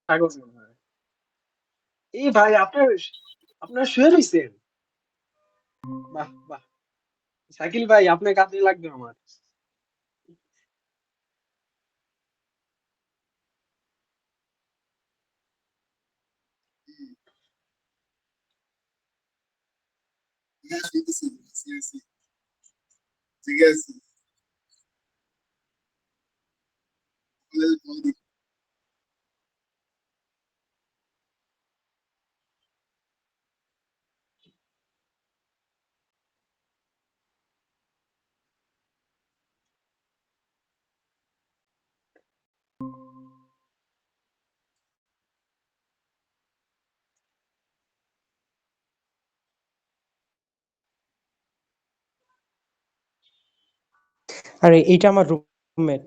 কাগজ মনে হয়। এই ভাই আপনার আপনার শুয়ে রইছেন? বাহ বাহ! শাকিল ভাই আপনার কাজে লাগবে আমার। ঠিক আছে। আরে এইটা আমার রুমমেট।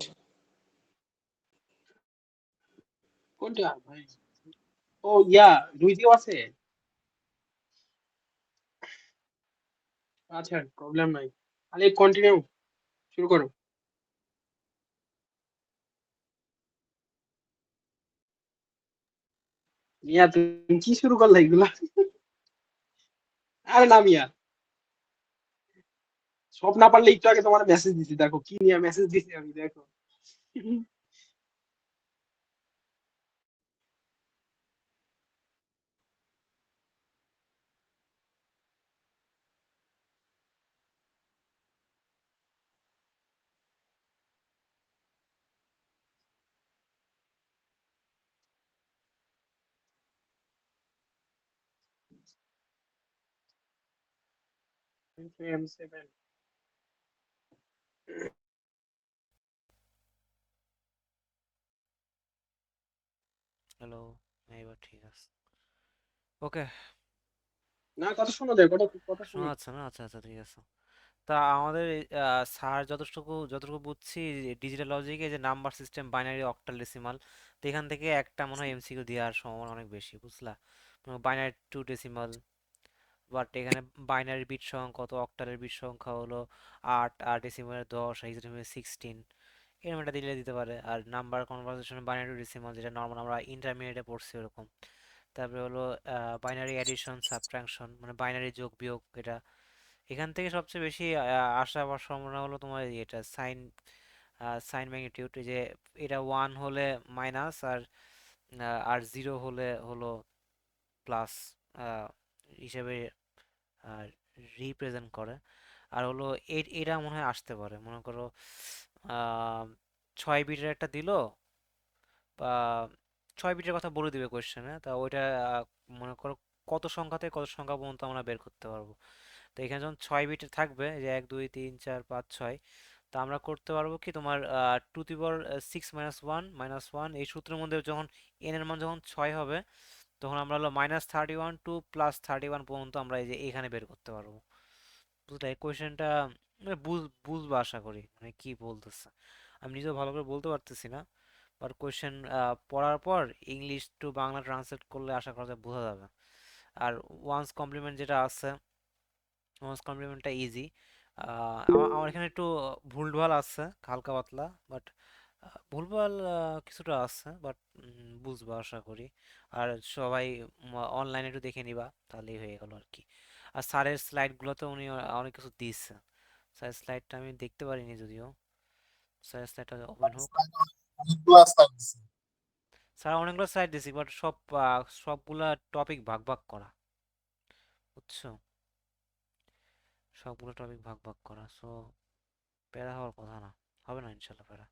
কোনটা ভাই? ও ইয়া, রুইজিও আছে? আচ্ছা, প্রবলেম নাই। আলিফ কন্টিনিউ, শুরু করো। মিয়া তুমি কি শুরু করলা এগুলা? আরে না মিয়া, সব না পারলে একটু আগে তোমার মেসেজ দিছি, দেখো কি নিয়ে মেসেজ দিছি আমি, দেখো। 7 হ্যালো, এইবার ঠিক আছে। ওকে, না, কথা শোনো, দেখো কথা কথা শোনা শুনি। যাচ্ছে না? আচ্ছা আচ্ছা, ঠিক আছে। তা আমাদের স্যার যতটুকু যতটুকু বুঝছি, ডিজিটাল লজিকে যে number system binary octal decimal, তো এখান থেকে একটা মনে হয় এমসিকিউ দেওয়ার সম্ভাবনা অনেক বেশি, বুঝলা? বাইনারি টু ডেসিমাল, বাট এখানে বাইনারি বিট সংখ্যা কত, অক্টালের বিট সংখ্যা হলো 8, আর ডেসিমালের 10, আর হেক্সাডেসিমালের 16, এরকম একটা দিলে দিতে পারে। আর number conversation binary to decimal, যেটা নর্মাল আমরা ইন্টারমিডিয়েটে পড়ছি ওরকম। তারপরে হলো বাইনারি অ্যাডিশন সাবট্রাকশন, মানে বাইনারি যোগ বিয়োগ, এটা এখান থেকে সবচেয়ে বেশি আসা পাওয়ার সম্ভাবনা হলো তোমার এটা সাইন, সাইন ম্যাগনিটিউড, যে এটা 1 হলে মাইনাস, আর 0 হলে হলো প্লাস হিসেবে রিপ্রেজেন্ট করে। আর হলো এটা মনে হয় আসতে পারে, মনে করো 6 বিটের একটা দিল, বা 6 বিটের কথা বলে দিবে কোয়েশ্চেনে, তা ওইটা আহ, মনে করো কত সংখ্যা থেকে কত সংখ্যা পর্যন্ত আমরা বের করতে পারবো। তো এখানে যখন 6 বিটে থাকবে, যে 1 2 3 4 5 6, তা আমরা করতে পারবো কি তোমার 2^6 - 1 এই সূত্রের মধ্যে যখন এন এর মান যখন 6 হবে, তখন আমরা হলো -31 টু +31 পর্যন্ত আমরা এই যে এখানে বের করতে পারবো। বুঝলে এই কোয়েশ্চেনটা? মানে বুঝবা আশা করি, মানে কি বলতেছে আমি নিজেও ভালো করে বলতে পারতেছি না, বাট কোয়েশ্চেন পড়ার পর ইংলিশ টু বাংলা ট্রান্সলেট করলে আশা করা যায় বোঝা যাবে। আর ওয়ান্স কমপ্লিমেন্ট যেটা আছে, ওয়ান্স কমপ্লিমেন্টটা ইজি। আমার এখানে একটু ভুলভাল আছে হালকা পাতলা, বাট ভুলভাল কিছুটা আছে, বাট বুঝবা আশা করি। আর সবাই অনলাইনে একটু দেখে নিবা, তাহলেই হয়ে গেল আর কি। আর স্যারের স্লাইডগুলোতে উনি অনেক কিছু দিচ্ছে। স্যারের স্লাইডটা আমি দেখতে পারিনি যদিও, স্যারের স্লাইডটা ওপেন হোক। অনেকগুলো স্লাইড দিছে। স্যার অনেকগুলো স্লাইড দিছি, বাট সবগুলা টপিক ভাগ ভাগ করা, বুঝছো? সবগুলো টপিক ভাগ ভাগ করা, সো প্যারা হওয়ার কথা না, হবে না ইনশাল্লাহ প্যারা।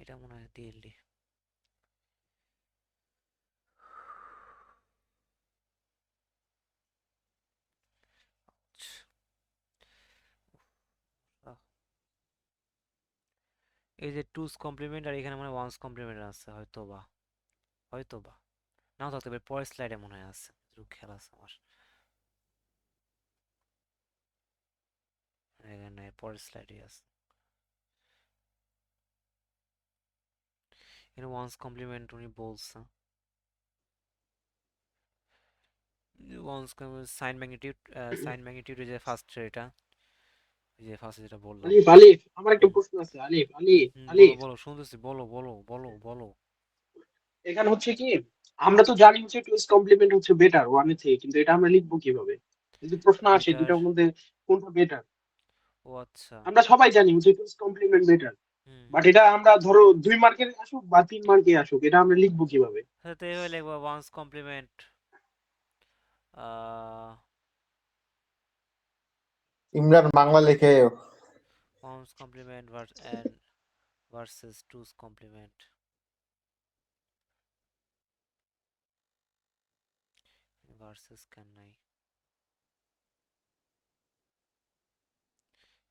এটা মনে হয় দিল্লি। আহ, এই যে টুস কমপ্লিমেন্ট, আর এখানে মানে ওয়ান্স কমপ্লিমেন্ট আছে, হয়তো বা, হয়তো বা নাও থাকতে পারে, পরের স্লাইডে মনে হয় আছে, একটু খেয়াল আছে আমার। এখানে পরের স্লাইডে আছে, এখানে ওয়ান্স কমপ্লিমেন্ট উনি বলছে। One's sign magnitude, sign magnitude যে ফার্স্ট, এটা যে ফার্স্ট যেটা বললাম। আলিফ আলিফ, আমার একটা হুম প্রশ্ন আছে, আলিফ আলিফ হুম, বলো আলিফ। বলো, শুনতেছি, বলো বলো বলো বলো। এখানে হচ্ছে কি, আমরা তো জানি হচ্ছে টু ইজ কমপ্লিমেন্ট হচ্ছে বেটার ওয়ান এর থেকে, কিন্তু এটা আমরা লিখবো কিভাবে? যদি প্রশ্ন আসে বেটার, দুটার মধ্যে কোনটা বেটার, ও আচ্ছা, আমরা সবাই জানি হচ্ছে two is complement better, hmm but hmm, এটা আমরা ধরো 2 মার্কের আসুক বা 3 মার্কে আসুক, এটা আমরা লিখবো কিভাবে? তো এইভাবে লিখবো one's complement, ah Imran Bangla লিখে one's complement and versus two's complement, versus কেন নাই,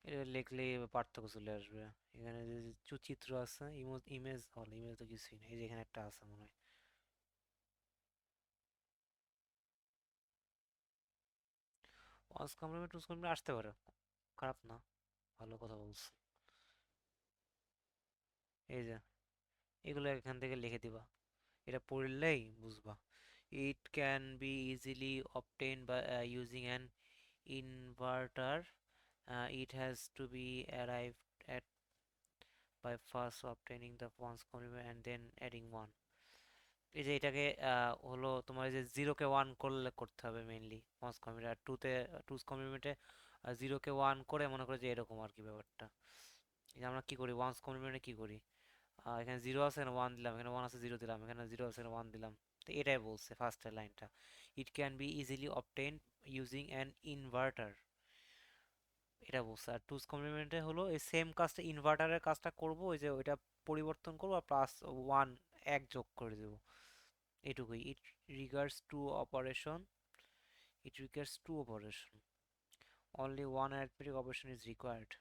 এটা লিখলেই পার্থক্য চলে আসবে। এখানে যে চিত্র আছে, ইমেজ হল, ইমেজ তো কিছুই নেই, এই যে এখানে একটা আছে মনে হয়, ওয়ান্স কমপ্লিমেন্ট টুস কমপ্লিমেন্ট আসতে পারে, খারাপ না, ভালো কথা বলছো। এই যে এগুলো এখান থেকে লিখে দিবা, এটা পড়লেই বুঝবা। It can be easily obtain by using an inverter, it has to be arrived at by first obtaining the ones complement and then adding one। এই যে এটাকে হলো তোমার এই যে জিরোকে ওয়ান করলে করতে হবে মেইনলি ওয়ান্স কমপ্লিমেন্ট, আর টুতে টুস কমপ্লিমেন্টে জিরোকে ওয়ান করে মনে করে যে এরকম আর কি ব্যাপারটা। এই যে আমরা কি করি ওয়ান্স কমপ্লিমেন্টে কি করি, এখানে জিরো আছে এখানে ওয়ান দিলাম, এখানে ওয়ান আছে জিরো দিলাম, এখানে জিরো আছে এখানে ওয়ান দিলাম। তো এটাই বলছে ফার্স্টের লাইনটা, ইট can be easily obtain using an inverter, এটা বলছে। আর টুস কমপ্লিমেন্টে হলো এই সেম কাজটা ইনভার্টারের কাজটা করব, ওই যে ওইটা পরিবর্তন করবো আর প্লাস ওয়ান এক যোগ করে দেবো, এটুকুই। It requires two operation, only one arithmetic operation is required।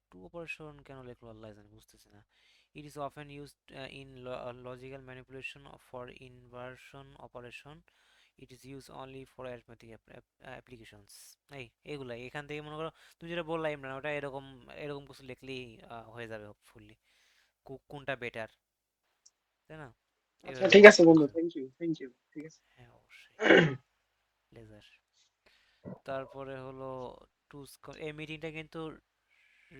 Two operation কেন লিখলো আল্লাহ জানে, বুঝতেছি না। It is often used in logical manipulation for inversion operation, it is use only for arithmetic applications. এগুলাই এখান থেকে মনে করো তুমি যেটা বললা ইমরান, ওটা এরকম এরকম কিছু লিখলেই হয়ে যাবে হোপফুলি, কোনটা বেটার, তাই না? আচ্ছা এভাবে ঠিক আছে লিখলে বন্ধু, হয়ে যাবে। থ্যাংক ইউ, থ্যাংক ইউ, ঠিক আছে। হ্যাঁ অবশ্যই, লেজার। তারপরে হলো টুস, এই মিটিংটা কিন্তু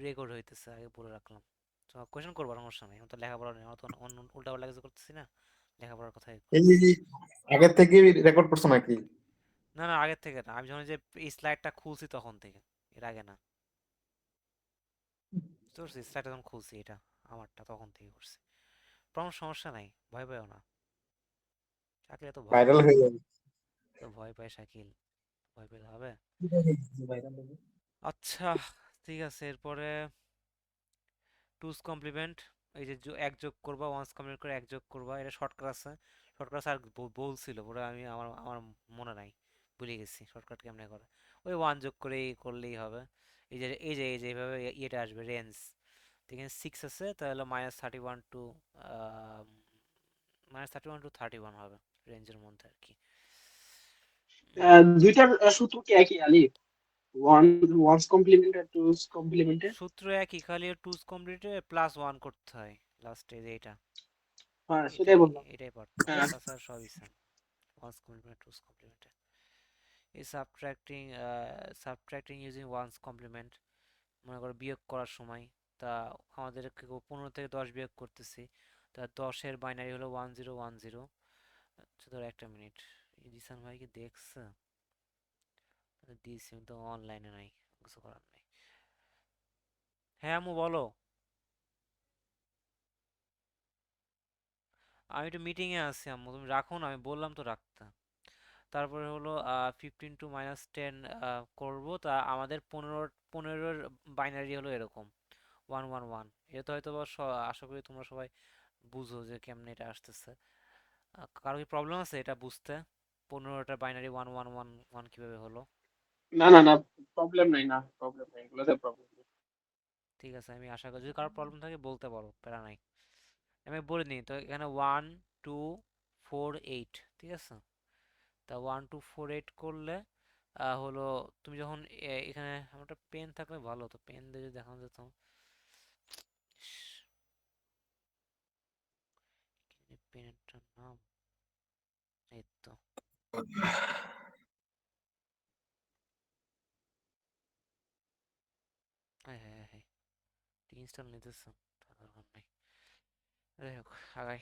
রেকর্ড হইতেছে, আগে বলে রাখলাম। তো কোয়েশন করবো সমস্যা নেই, আমার তো লেখাপড়া নেই, আমার তো অন্য উল্টা পাল্টা কিছু করতেছি না, লেখাপড়ার কথাই এই করতেছি। আগের থেকে রেকর্ড করছো নাকি? না না, আগের থেকে না, আমি যখন যে এই স্লাইডটা খুলছি তখন থেকে, এর আগে না। বুঝতে পারছি, স্লাইডটা যখন খুলছি এটা আমারটা তখন থেকে করছি, কোনো সমস্যা নাই, ভয় পাইও না। শাকিল এত ভয় ভাইরাল পায়, হয়ে যাবে। তো ভয় পায় শাকিল, ভয় পেলে হবে? আচ্ছা ঠিক আছে, এরপরে টুস কমপ্লিমেন্ট, এই যে এক যোগ করবা, ওয়ান্স কমপ্লিমেন্ট করে এক যোগ করবা, এটা শর্টকাট আছে। শর্টকাট আর বলছিল পুরো, আমি আমার আমার মনে নাই, ভুলে গেছি শর্টকাট কেমনে করে। ওই ওয়ান যোগ করেই করলেই হবে। এই যে এইভাবে ইয়েটা আসবে রেঞ্জ, এখানে সিক্স আছে তাহলে -31 to 31 হবে রেঞ্জের মধ্যে আর কি। দুইটার সূত্র কি একই আলি? ওয়ান ওয়ান্স কমপ্লিমেন্ট আর টু কমপ্লিমেন্টের? সূত্র একই, খালি টুস কমপ্লিটে প্লাস ওয়ান করতে হয় লাস্টে, যে এটা হ্যাঁ সেটাই এটাই বললাম। এটাই পার্থক্য, হ্যাঁ। তাছাড়া সবই সেম। ওয়ান্স কমপ্লিমেন্ট টুস কমপ্লিমেন্টে এই সাবট্রাক্টিং ইউজিং ওয়ান্স কমপ্লিমেন্ট, মনে করো বিয়োগ করার সময়, তা আমাদের 15 থেকে 10 বিয়োগ করতেছি, তা 10-এর বাইনারি হলো 1010। আচ্ছা ধর একটা মিনিট, জিসান ভাই কি দেখছে? দিয়েছি তো, অনলাইনে নাই, কিছু করার নাই। হ্যাঁ আমু বলো, আমি একটু মিটিংয়ে আছি আম্মু, তুমি রাখো না, আমি বললাম তো রাখতে। তারপরে হলো 15 to -10 করবো, তা আমাদের পনেরোর বাইনারি হলো এরকম 111। এটা তো হয়তো বা আশা করি তোমরা সবাই বুঝো যে কেমনে এটা আসতেছে। কারো কি প্রবলেম আছে এটা বুঝতে, 15টা বাইনারি 1111 কিভাবে হলো? না না না, প্রবলেম নাই, না প্রবলেম নাই, এগুলোতে প্রবলেম নেই। ঠিক আছে, আমি আশা করি যদি কারো প্রবলেম থাকে বলতে পারো, প্যারা নাই। আমি বলে নিই তো, এখানে 1248, ঠিক আছে? তা 1248 করলে হলো, তুমি যখন এখানে আমার একটা পেন থাকলে ভালো হতো, পেন দিয়ে যদি দেখানো যেত। পেনটার নাম এই তো, হ্যাঁ হ্যাঁ হ্যাঁ, ইনস্টল নিতেছে, দরকার নাই। যাই হোক, আগাই।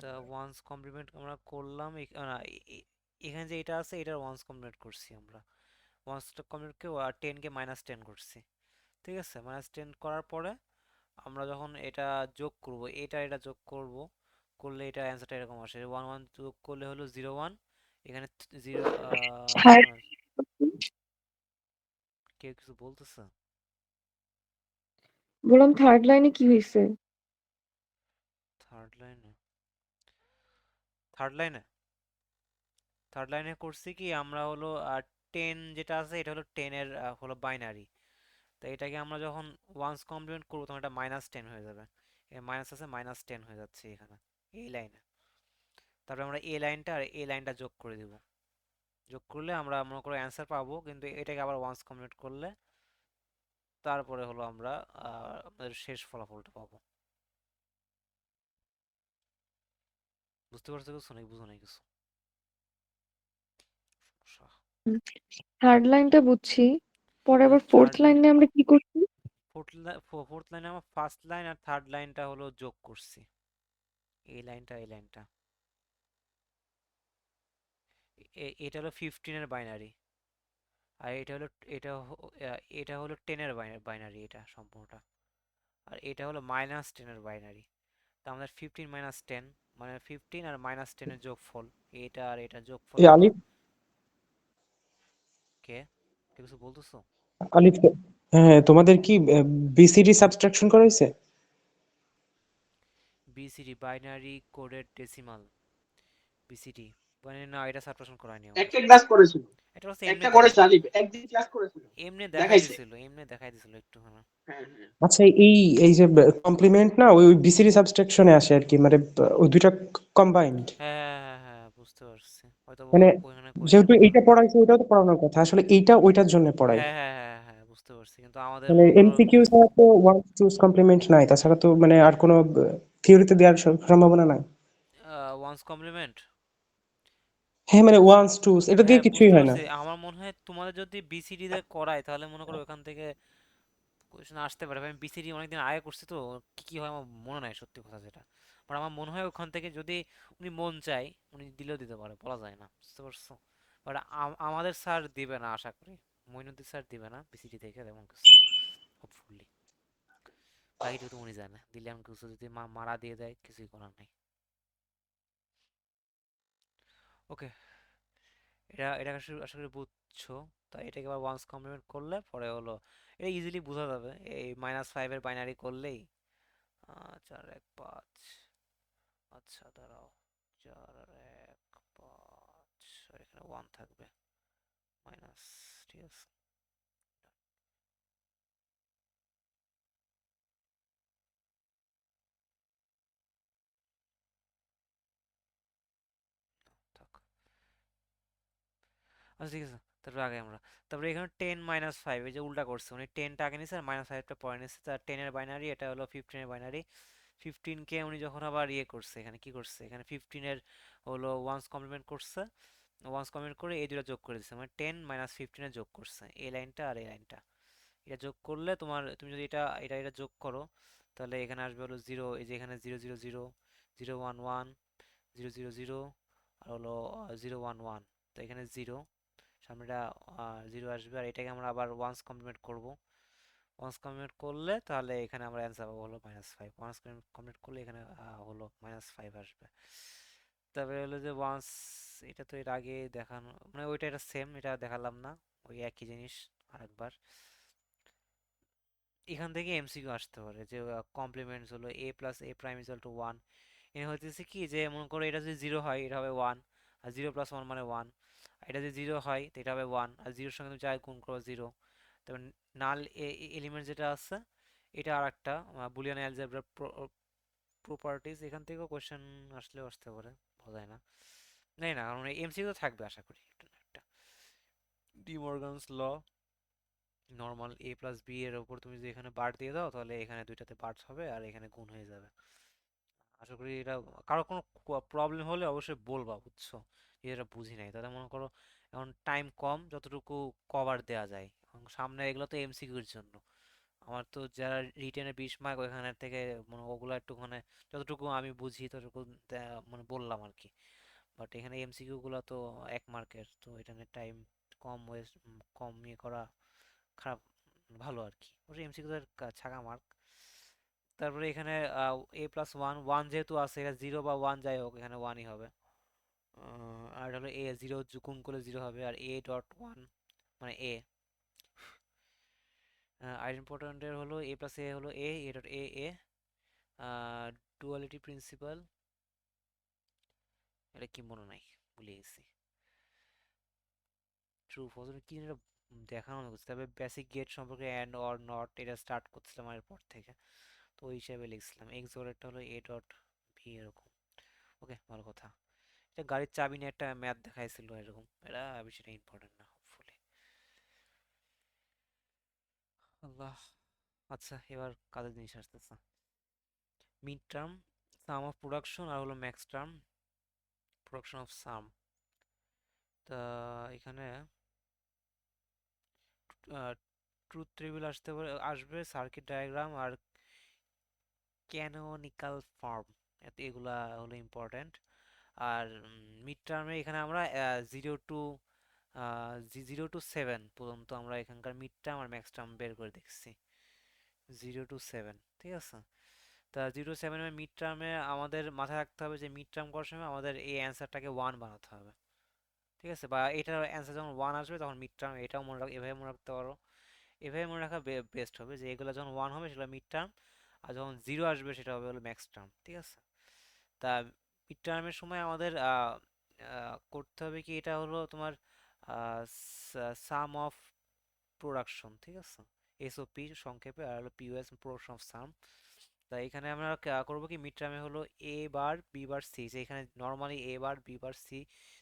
তা ওয়ান্স কমপ্লিমেন্ট আমরা করলাম, এখানে যে এটা আছে এটার ওয়ান্স কমপ্লিমেন্ট করছি আমরা। ওয়ান্সটা কমপ্লিমেন্টকে 10 কে -10 করছি, ঠিক আছে। -10 করার পরে আমরা যখন এটা যোগ করব, এটা যোগ করব, করলে এটা অ্যান্সারটা এরকম আসে। 1 1 যোগ করলে হলো 0 1, এখানে 0। থার্ড কেউ কিছু বলতেছে? বললাম থার্ড লাইনে কি হয়েছে? থার্ড লাইনে, থার্ড লাইনে থার্ড লাইনে করছি কি আমরা হলো 10 যেটা আছে এটা হলো 10 এর হলো বাইনারি। তো এটাকে আমরা যখন ওয়ান্স কমপ্লিমেন্ট করবো তখন এটা -10 হয়ে যাবে। মাইনাস আছে, -10 হয়ে যাচ্ছে এখানে এই লাইনে। তারপরে আমরা এই লাইনটা আর এই লাইনটা যোগ করে দিব। যোগ করলে আমরা মনে করো অ্যান্সার পাবো, কিন্তু এটাকে আবার ওয়ান্স কমপ্লিট করলে তারপরে হলো আমরা আমাদের শেষ ফলাফলটা পাবো। বুঝতে পারছো কিছু নাকি বুঝো নাই কিছু? সমস্যা। থার্ড লাইনটা বুঝছি, পরে আবার ফোর্থ থার্ড লাইন, লাইনে আমরা কি করছি? ফোর্থ লাইনে আমার ফার্স্ট লাইন আর থার্ড লাইনটা হলো যোগ করছি, এই লাইনটা এই লাইনটা। এটা হলো 15 এর বাইনারি, আর এটা হলো 10 এর বাইনারি, এটা সম্পূর্ণটা। আর এটা হলো -10 এর বাইনারি। তা আমাদের 15 -10 মানে 15 আর -10 এর যোগফল, এটা আর এটা যোগফল এই হলো। আলিফ, কে কে কিছু বলতেছো? আলিফ, হ্যাঁ তোমাদের কি বিসিডি সাবট্রাকশন করাইছে? BCD binary coded decimal, BCD মানে না, এটা সাবট্রাকশন করায়নি আমাদের। একটা ক্লাস করেছিল, এটা হচ্ছে একটা করেছে আলিফ, একদিন ক্লাস করেছিল, এমনি দেখাইছে। দেখাই দিছিল একটু, হ্যাঁ। হ্যাঁ হ্যাঁ। আচ্ছা, এই এই যে কমপ্লিমেন্ট না, ওই বিসিডি সাবট্রাকশনে আসে আর কি, মানে ওই দুইটা কম্বাইন্ড। হ্যাঁ হ্যাঁ হ্যাঁ হ্যাঁ, বুঝতে পারছি, হয়তো মানে ওইখানে কোয়েশ্চেন যেহেতু করা। এইটা পড়াইছে ওইটাও তো পড়ানোর কথা, আসলে এইটা ওইটার জন্য পড়াই। হ্যাঁ হ্যাঁ হ্যাঁ হ্যাঁ, বুঝতে পারছি, কিন্তু আমাদের মানে মনে করো এমসিকিউ ছাড়া তো ওয়ান চুজ কমপ্লিমেন্ট নাই, তাছাড়া তো মানে আর কোনো থিওরিতে দেওয়ার সম্ভাবনা নাই। One's complement. হ্যাঁ মানে ওয়ান্স চুজ এটা দিয়ে হ্যাঁ কিছুই বুঝতে হয় না। পারছি, আমার মনে হয় তোমাদের যদি বিসিডি তে করায় তাহলে মনে করো ওখান থেকে কোয়েশ্চেন আসতে পারে। আমি বিসিডি অনেকদিন আগে করছি তো, কি কি হয় আমার মনে নাই সত্যি কথা যেটা। বাট আমার মনে হয় ওখান থেকে যদি উনি মন চায় উনি দিলেও দিতে পারে, বলা যায় না, বুঝতে পারছো। বাট আমাদের স্যার দিবে না আশা করি, মইনুদ্দিন স্যার দিবে না বিসিডি থেকে তেমন কিছু, হোপফুলি। বাকিটুকু তো উনি জানে, দিলে আমি কিছু যদি মারা দিয়ে দেয় কিছুই করার নাই। ওকে, এটা এটা আশা করি বুঝছো। তাই এটাকে আবার ওয়ান্স কমপ্লিমেন্ট করলে পরে হলো এটা ইজিলি বোঝা যাবে। এই -5 এর বাইনারি করলেই 4 1 5। আচ্ছা দাঁড়াও, 4 আর 1 5, আর এখানে 1 থাকবে মাইনাস, ঠিক আছে। থাক, আচ্ছা ঠিক আছে। তারপরে আগে আমরা, তারপরে এখানে 10 -5, এই যে উল্টা করছে উনি, 10টা আগে নিচ্ছে আর -5টা পরে নিচ্ছে। তার 10 এর বাইনারি, এটা হলো 15 এর বাইনারি। 15 কে উনি যখন আবার ইয়ে করছে, এখানে কি করছে, এখানে 15 এর হলো ওয়ান্স কমপ্লিমেন্ট করছে। ওয়ান্স কমপ্লিমেন্ট করে এই দুটো যোগ করে দিচ্ছে, মানে 10 -15 এ যোগ করছে এই লাইনটা আর এই লাইনটা। এটা যোগ করলে তুমি যদি এটা যোগ করো তাহলে এখানে আসবে হলো 0, এই যে এখানে 0 0 0 0 1 1 0 0 0 আর হলো 0 1 1। তো এখানে 0, সামনেটা 0 আসবে, আর এটাকে আমরা আবার ওয়ান্স কমপ্লিমেন্ট করব। ওয়ান্স কমপ্লিমেন্ট করলে তাহলে এখানে আমরা অ্যান্সার পাবো হলো -5। ওয়ান্স কমপ্লিমেন্ট করলে এখানে হলো -5 আসবে। তারপরে হলো যে ওয়ান্স, এটা তো এর আগে দেখানো, মানে ওইটা এটা সেম, এটা দেখালাম না, ওই একই জিনিস আরেকবার। এখান থেকে এমসিকিউ আসতে পারে যে কমপ্লিমেন্টস হলো a plus a prime is to 1। এখানে হচ্ছে কি যে মনে করো এটা যদি 0 হয় এটা হবে 1, আর 0 প্লাস 1 মানে 1। এটা যদি 0 হয় তো এটা হবে 1, আর 0 সঙ্গে তুমি যাই গুণ করো 0। তারপর নাল এলিমেন্ট যেটা আছে এটা আর একটা বুলিয়ান অ্যালজেব্রার প্রপার্টিজ, এখান থেকেও কোশ্চেন আসলেও আসতে পারে, বোঝা যায় না। জানি না, কারণ এমসিকিউ তো থাকবে আশা করি একটা না একটা। De Morgan's law, normal a plus b এর ওপর তুমি যদি এখানে বার দিয়ে দাও তাহলে এখানে দুইটাতে বার হবে আর এখানে গুণ হয়ে যাবে। আশা করি এটা, কারো কোনো প্রবলেম হলে অবশ্যই বলবা, বুঝছো। যদি এটা বুঝি নাই তাহলে মনে করো এখন টাইম কম, যতটুকু কভার দেওয়া যায়, এখন সামনে এগুলো তো এমসিকিউর জন্য, আমার তো যারা রিটেনের 20 মার্ক ওইখানে থেকে মানে ওগুলো একটু মানে যতটুকু আমি বুঝি ততটুকু মানে বললাম আর কি। বাট এখানে এমসিকিউ গুলো তো 1 মার্কের, তো এখানে টাইম কম ওয়েস্ট কম ইয়ে করা খারাপ, ভালো আর কি। ওটা এমসিকিউ এর ছাগা মার্ক। তারপরে এখানে A+1 ওয়ান যেহেতু আছে, এটা 0 বা 1 যাই হোক এখানে ওয়ানই হবে। আর হলো A0 গুণ করলে 0 হবে, আর A.1 মানে A। আইডেন্টিফায়ার হলো A+A হলো A dot A duality principal, এটা কি মনে নাই, ভুলে গেছি। ট্রু ফলস কি যেন এটা দেখানো হচ্ছে। তবে বেসিক গেট সম্পর্কে অ্যান্ড অর নট এটা স্টার্ট করছিলাম এরপর থেকে, তো ওই হিসাবে লিখছিলাম। এক্সোরেটটা হলো A.B এরকম। ওকে, ভালো কথা। এটা গাড়ির চাবি নিয়ে একটা ম্যাথ দেখাইছিল এরকম, এটা বেশিটা ইম্পর্টেন্ট না হোপফুলি। আল্লাহ। আচ্ছা, এবার কাজের জিনিস আসতেছে। Mid term, sum of production, আর হলো max term, production of sum. তা এখানে ট্রুথ টেবিল আসবে, সার্কিট ডায়াগ্রাম আর ক্যানোনিকাল ফর্ম, এগুলা হলো ইম্পর্টেন্ট। আর মিড টার্মে এখানে আমরা 0 টু 7 পর্যন্ত আমরা এখানকার মিড টার্ম আর ম্যাক্স টার্ম বের করে দেখছি। 0 টু 7, ঠিক আছে। তা 0 টু 7 মিড টার্মে আমাদের মাথায় রাখতে হবে যে মিড টার্ম করার সময় আমাদের এই অ্যান্সারটাকে 1 বানাতে হবে, ঠিক আছে। বা এটার অ্যান্সার যখন 1 আসবে তখন মিড টার্ম, এটাও এভাবে মনে রাখতে পারো। এভাবে মনে রাখা বেস্ট হবে যে এগুলো যখন 1 হবে সেটা মিড টার্ম, আর যখন 0 আসবে সেটা হবে হলো ম্যাক্স টার্ম, ঠিক আছে। তা মিড টার্মের সময় আমাদের করতে হবে কি, এটা হলো তোমার সাম অফ প্রোডাকশন, ঠিক আছে। এসওপি সংক্ষেপে, আর হলো পিওএস প্রোডাকশন অফ সাম। তা এখানে আমরা করবো কি, মিড টার্মে হলো এ বার বি বার সি, যে এখানে normally A bar B bar C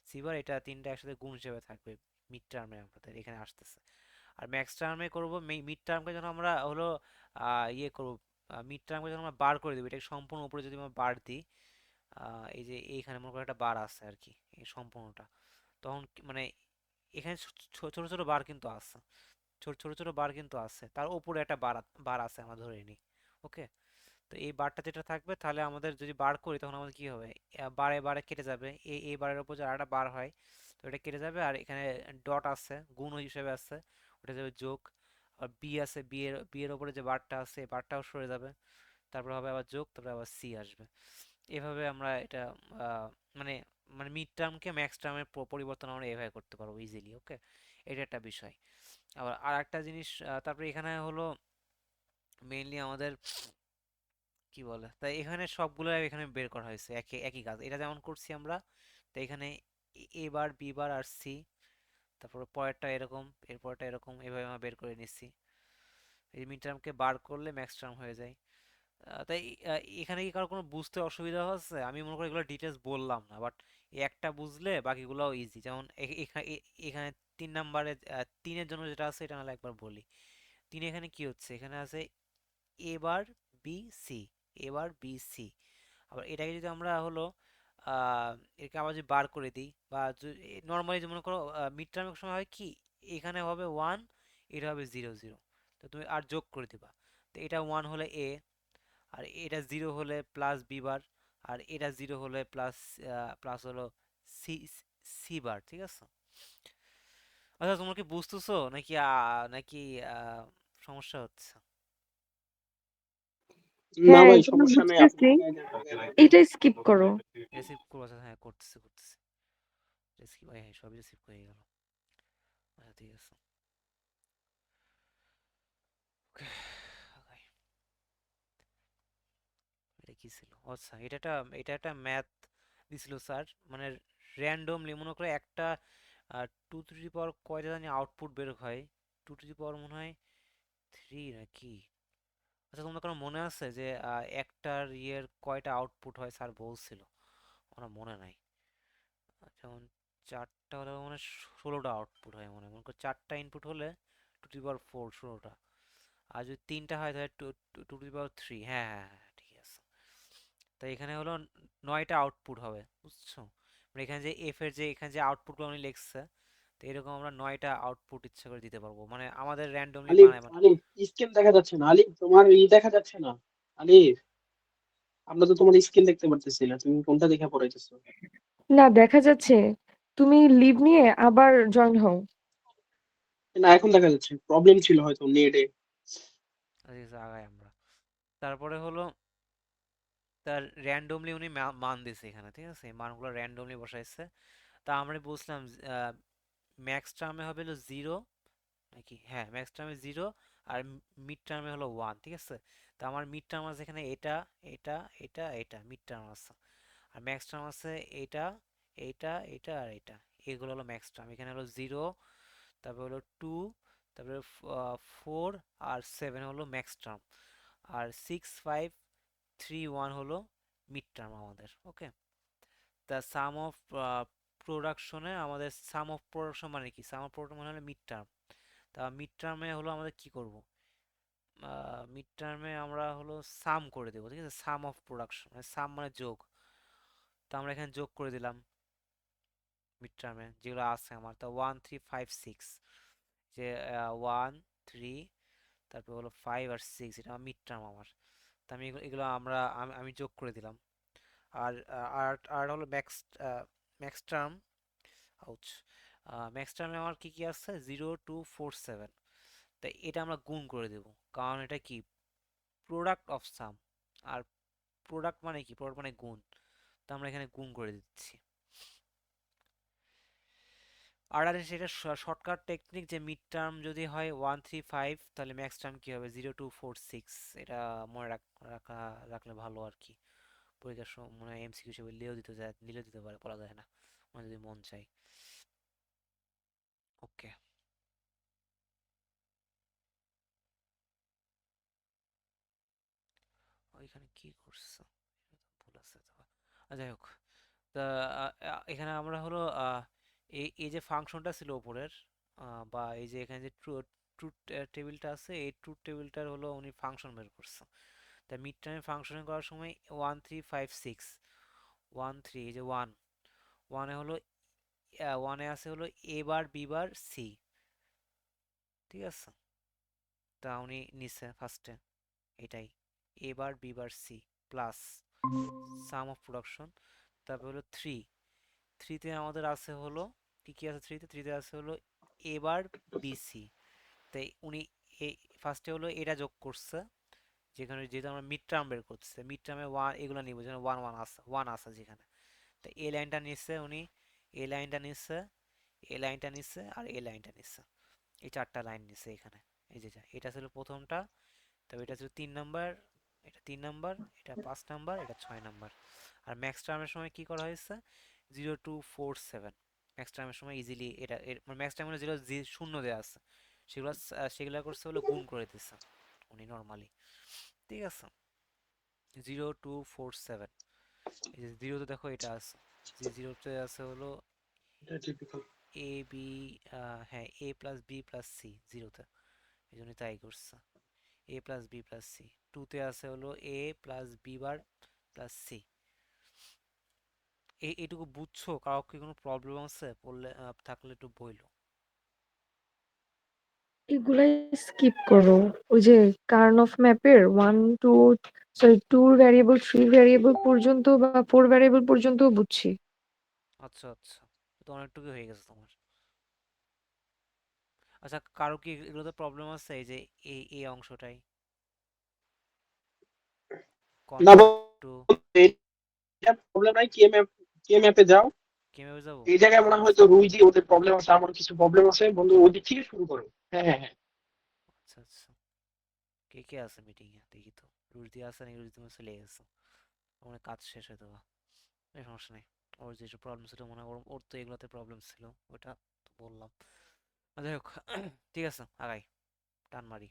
C bar, এটা তিনটা একসাথে গুণ হিসেবে থাকবে মিড টার্মে আমাদের এখানে আসতেছে। আর ম্যাক্স টার্মে করবো মিড টার্মকে যখন আমরা হলো ইয়ে করবো, মিড টার্মকে যখন আমরা বার করে দেবো, এটাকে সম্পূর্ণ উপরে যদি আমরা বার দিই, এই যে এইখানে মনে করো একটা বার আছে আর কি, এই সম্পূর্ণটা, তখন মানে এখানে ছোট ছোট বার কিন্তু আছে, ছোট ছোট ছোট বার কিন্তু আছে, তার উপরে একটা বার আছে আমরা ধরে নিই। ওকে, তো এই বারটা যেটা থাকবে, তাহলে আমাদের যদি বার করি তখন আমাদের কি হবে, বারে বারে কেটে যাবে, এই বারের উপর যে আরেকটা বার হয়, তো এটা কেটে যাবে। আর এখানে ডট আছে, গুণ হিসেবে আছে, ওটা যাবে যোগ। আর বি আছে, বি এর উপরে যে বারটা আছে এই বারটাও সরে যাবে, তারপর হবে আবার যোগ, তারপরে আবার সি আসবে। এভাবে আমরা এটা আহ, মানে মানে মিড টার্মকে ম্যাক্স টার্মের পরিবর্তন আমরা এভাবে করতে পারবো ইজিলি। ওকে, এটা একটা বিষয়। আবার আর একটা জিনিস, তারপরে এখানে হলো মেইনলি আমাদের কি বলে, তাই এখানে সবগুলো এখানে বের করা হয়েছে, একই একই কাজ, এটা যেমন করছি আমরা। তো এখানে এ বার বি বার আর সি, তারপরে পরেরটা এরকম, এরপরটা এরকম, এভাবে আমরা বের করে নিচ্ছি। এই মিড টার্মকে বার করলে ম্যাক্স টার্ম হয়ে যায়। তাই এখানে কি কারো কোনো বুঝতে অসুবিধা হচ্ছে? আমি মনে করি এগুলো ডিটেলস বললাম না, বাট একটা বুঝলে বাকিগুলোও ইজি। যেমন এখানে 3 নাম্বারে 3-এর জন্য যেটা আছে এটা নাহলে একবার বলি। 3 এখানে কি হচ্ছে, এখানে আছে এ বার বি সি, এ বার বি সি। আবার এটাকে যদি আমরা হলো আহ, এটাকে আবার যদি বার করে দিই, বা নর্মালি যে মনে করো মিড টার্মের সময় হয় কি, এখানে হবে 1, এটা হবে 0 0, তো তুমি আর যোগ করে দিবা। তো এটা 1 হলে এ, আর এটা 0 হলে প্লাস বি বার, আর এটা 0 হলে প্লাস প্লাস হলো সি, সি বার, ঠিক আছে। আচ্ছা, তোমরা কি বুঝতেছো নাকি নাকি আহ, সমস্যা হচ্ছে? না হ্যাঁ ভাই, এগুলো সমস্যা নেই, আপনি বুঝতেছি, এটা স্কিপ করো। রিসিভ করবো, আচ্ছা, হ্যাঁ করতেছি করতেছি। রিসিভ, হ্যাঁ সবই রিসিভ হয়ে গেল। আচ্ছা, ঠিক আছে। ওকে, এটা কি ছিল? আচ্ছা, এটা একটা ম্যাথ দিছিল স্যার, মানে র্যান্ডমলি মনে করে একটা 2 টু দি পাওয়ার কয়টা জানি আউটপুট বের হয়, 2 টু দি পাওয়ার মনে হয় 3 নাকি। আচ্ছা, তোমাদের কোনো মনে আছে যে একটার ইয়ের কয়টা আউটপুট হয়, স্যার বলছিল, আমার মনে নাই। যেমন 4টা হলে মানে 16টা আউটপুট হয়, মনে মনে করো 4টা ইনপুট হলে 2 টু দি পাওয়ার 4, 16টা। আর যদি 3টা হয় তাহলে 2 টু দি পাওয়ার 3। হ্যাঁ হ্যাঁ হ্যাঁ, ঠিক আছে। তো এখানে হলো 9টা আউটপুট হবে, বুঝছো। মানে এখানে যে এফ এর যে এখানে যে আউটপুটগুলো উনি লিখছে, তো এরকম আমরা 9টা আউটপুট ইচ্ছা করে দিতে পারবো, মানে আমাদের র্যান্ডমলি আলিফ বানায় আলিফ স্ক্রিন দেখা যাচ্ছে না, আলিফ তোমার দেখা যাচ্ছে না। আলিফ, আমরা তো তোমার স্ক্রিন দেখতে পারতেছি না, তুমি কোনটা দেখে পড়াইতেছো? না, দেখা যাচ্ছে। তুমি লিভ নিয়ে আবার জয়েন হও। না, এখন দেখা যাচ্ছে, প্রবলেম ছিল হয়তো নেটে। আগাই আমরা। তারপরে হলো তার র্যান্ডমলি উনি মান দিছে এখানে, ঠিক আছে, এই মানগুলো র্যান্ডমলি বসাইছে। তা আমরা বুঝলাম ম্যাক্স টার্মে হবে হলো 0 নাকি, হ্যাঁ ম্যাক্স টার্মে 0 আর মিড টার্মে হলো 1, ঠিক আছে। তো আমার মিড টার্ম আছে এখানে এটা এটা এটা এটা মিড টার্ম আছে, আর ম্যাক্স টার্ম আছে এটা এইটা এটা আর এটা, এগুলো হলো ম্যাক্স টার্ম। এখানে হলো 0, তারপরে হলো 2, তারপরে 4 আর 7 হলো ম্যাক্স টার্ম, আর 6 5 3 1 হলো মিড টার্ম আমাদের। ওকে, দ্য সাম অফ প্রোডাকশনে আমাদের সাম অফ প্রোডাকশন মানে কি, সাম অফ প্রোডাকশন মানে হলো মিড টার্ম। তা মিড টার্মে হলো আমাদের কি করব, মিড টার্মে আমরা হলো সাম করে দেবো, ঠিক আছে, সাম অফ প্রোডাকশন মানে সাম মানে যোগ। তো আমরা এখানে যোগ করে দিলাম মিড টার্মে যেগুলো আছে আমার, তা 1 3 5 6, যে 1 3 তারপর হলো 5 আর 6, এটা মিড টার্ম আমার। তো আমি এগুলো আমি যোগ করে দিলাম। আর আর আর হলো max max term, ouch, max টার্মে আমার কি কি আছে 0 2 4 7। তাই এটা আমরা গুণ করে দেব, কারণ এটা কি প্রোডাক্ট অফ সাম, আর প্রোডাক্ট মানে কি, প্রোডাক্ট মানে গুণ, তো আমরা এখানে গুণ করে দিচ্ছি। আর আর সেটা শর্টকাট টেকনিক, যে মিড টার্ম যদি হয় 1 3 5 তাহলে ম্যাক্স টার্ম কি হবে 0 2 4 6, এটা মনে রাখলে ভালো আর কি। পরীক্ষার সময় মনে হয় এমসিকিউ হিসেবে নিলেও দিতে পারে, বলা যায় না, মানে যদি মন চাই। ওকে, ওইখানে কি করছো, ভুল আছে তো। যাই হোক, তা এখানে আমরা হলো এই এই যে ফাংশনটা ছিল উপরের, বা এই যে এখানে যে ট্রুথ টেবিলটা আছে, এই ট্রুথ টেবিলটার হলো উনি ফাংশন বের করছে। তা মিড টার্মে ফাংশন করার সময় 1 3 5 6, 1 3, এই যে 1 ওয়ানে হলো, ওয়ানে আছে হলো এ বার বি বার সি, ঠিক আছে। তা উনি নিচ্ছে ফার্স্টে এটাই, A bar B bar C plus sum of production. তারপর হলো 3, থ্রিতে আমাদের আছে হলো কি কি আছে, থ্রিতে আছে হলো এ বার বিসি। তাই উনি এই ফার্স্টে হলো এটা যোগ করছে, যেখানে যেহেতু আমরা মিড টার্ম বের করছে, মিড টার্মে ওয়ান এগুলো নিব, যেখানে ওয়ান আছে যেখানে। তো এই লাইনটা নিচ্ছে উনি, এই লাইনটা নিচ্ছে, এই লাইনটা নিচ্ছে আর এই লাইনটা নিচ্ছে, এই চারটা লাইন নিচ্ছে এখানে। এই যে এটা ছিল প্রথমটা, তবে এটা ছিল 3 নাম্বার, এটা 3 নাম্বার, এটা 5 নাম্বার, এটা 6 নাম্বার। আর ম্যাক্স টার্মের সময় কি করা হয়েছে 0 2 4 7, ম্যাক্স টার্মের সময় ইজিলি এটা মানে ম্যাক্স টার্মের যেগুলো শূন্য দেওয়া আছে সেগুলো করছে হলো গুণ করে দিচ্ছে উনি নর্মালি, ঠিক আছে। 0 2 4 7, এই যে জিরোতে দেখো এটা আছে, যে জিরোতে আছে হলো এটা টিপিক্যাল। এ বি, হ্যাঁ A plus B plus C জিরোতে, এই জন্য তাই করছে A plus B plus C. টুতে আছে হলো A plus B bar plus C. এইটুকু বুঝছো, কারো কি কোনো প্রবলেম আছে, পড়লে থাকলে একটু বইলো। এগুলাই স্কিপ করো। ওই যে কার্নফ ম্যাপের 1 2, সরি 2 ভ্যারিয়েবল 3 ভ্যারিয়েবল পর্যন্ত বা 4 ভ্যারিয়েবল পর্যন্ত বুঝছি। আচ্ছা আচ্ছা, তো অনেকটুকু হয়ে গেছে তোমার। আচ্ছা, কারো কি এগুলোতে প্রবলেম আছে, এই যে এই অংশটাই না কনভার্ট টু, এটা প্রবলেম নাই, কে ম্যাপে যাও। কিভাবে যাবো? এই জায়গায় মনে হয় তো রুইজি ওদের প্রবলেম আছে, আমার কিছু প্রবলেম আছে বন্ধু, ওই দিক থেকে শুরু করো। হ্যাঁ হ্যাঁ হ্যাঁ। আচ্ছা আচ্ছা, কে কে আছে মিটিং এ দেখি তো, রুজি আছে নাকি, রুজি তুমি চলে গেছো, আমার কাজ শেষ হয়ে দেওয়া, এই সমস্যা নেই। ওর যে প্রবলেম ছিল মনে হয় ওর তো এগুলোতে প্রবলেম ছিল, ওটা তো বললাম। যাই হোক, ঠিক আছে আগাই, টান মারি।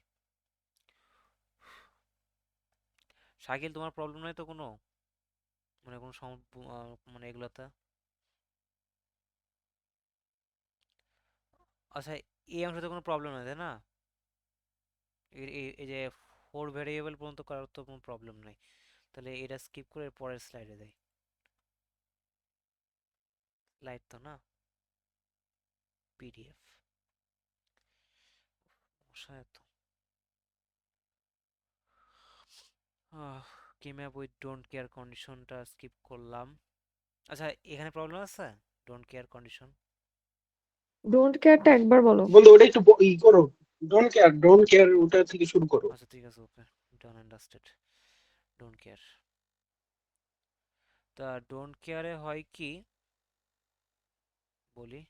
শাকিল, তোমার প্রবলেম নাই তো কোনো, মানে কোনো মানে এগুলোতে? আচ্ছা, এই অংশতে কোনো প্রবলেম নাই তাই না? এই যে 4 ভেরিয়েবল পর্যন্ত করার তো কোনো প্রবলেম নাই, তাহলে এটা স্কিপ করে পরের স্লাইডে যাই। স্লাইড তো না, পিডিএফ এত কি ম্যাপ উইথ ডোন্ট কেয়ার কন্ডিশনটা স্কিপ করলাম। আচ্ছা এখানে প্রবলেম আছে ডোন্ট কেয়ার কন্ডিশন। ডোন্ট কেয়ারটা একবার বলো। বন্ধু ওটা একটু করো, ডোন্ট কেয়ার ওটা থেকে শুরু করো। আচ্ছা ঠিক আছে, ওকে, ডান আন্ডারস্ট্যান্ড। ডোন্ট কেয়ার, তা ডোন্ট কেয়ারে হয় কি বলি,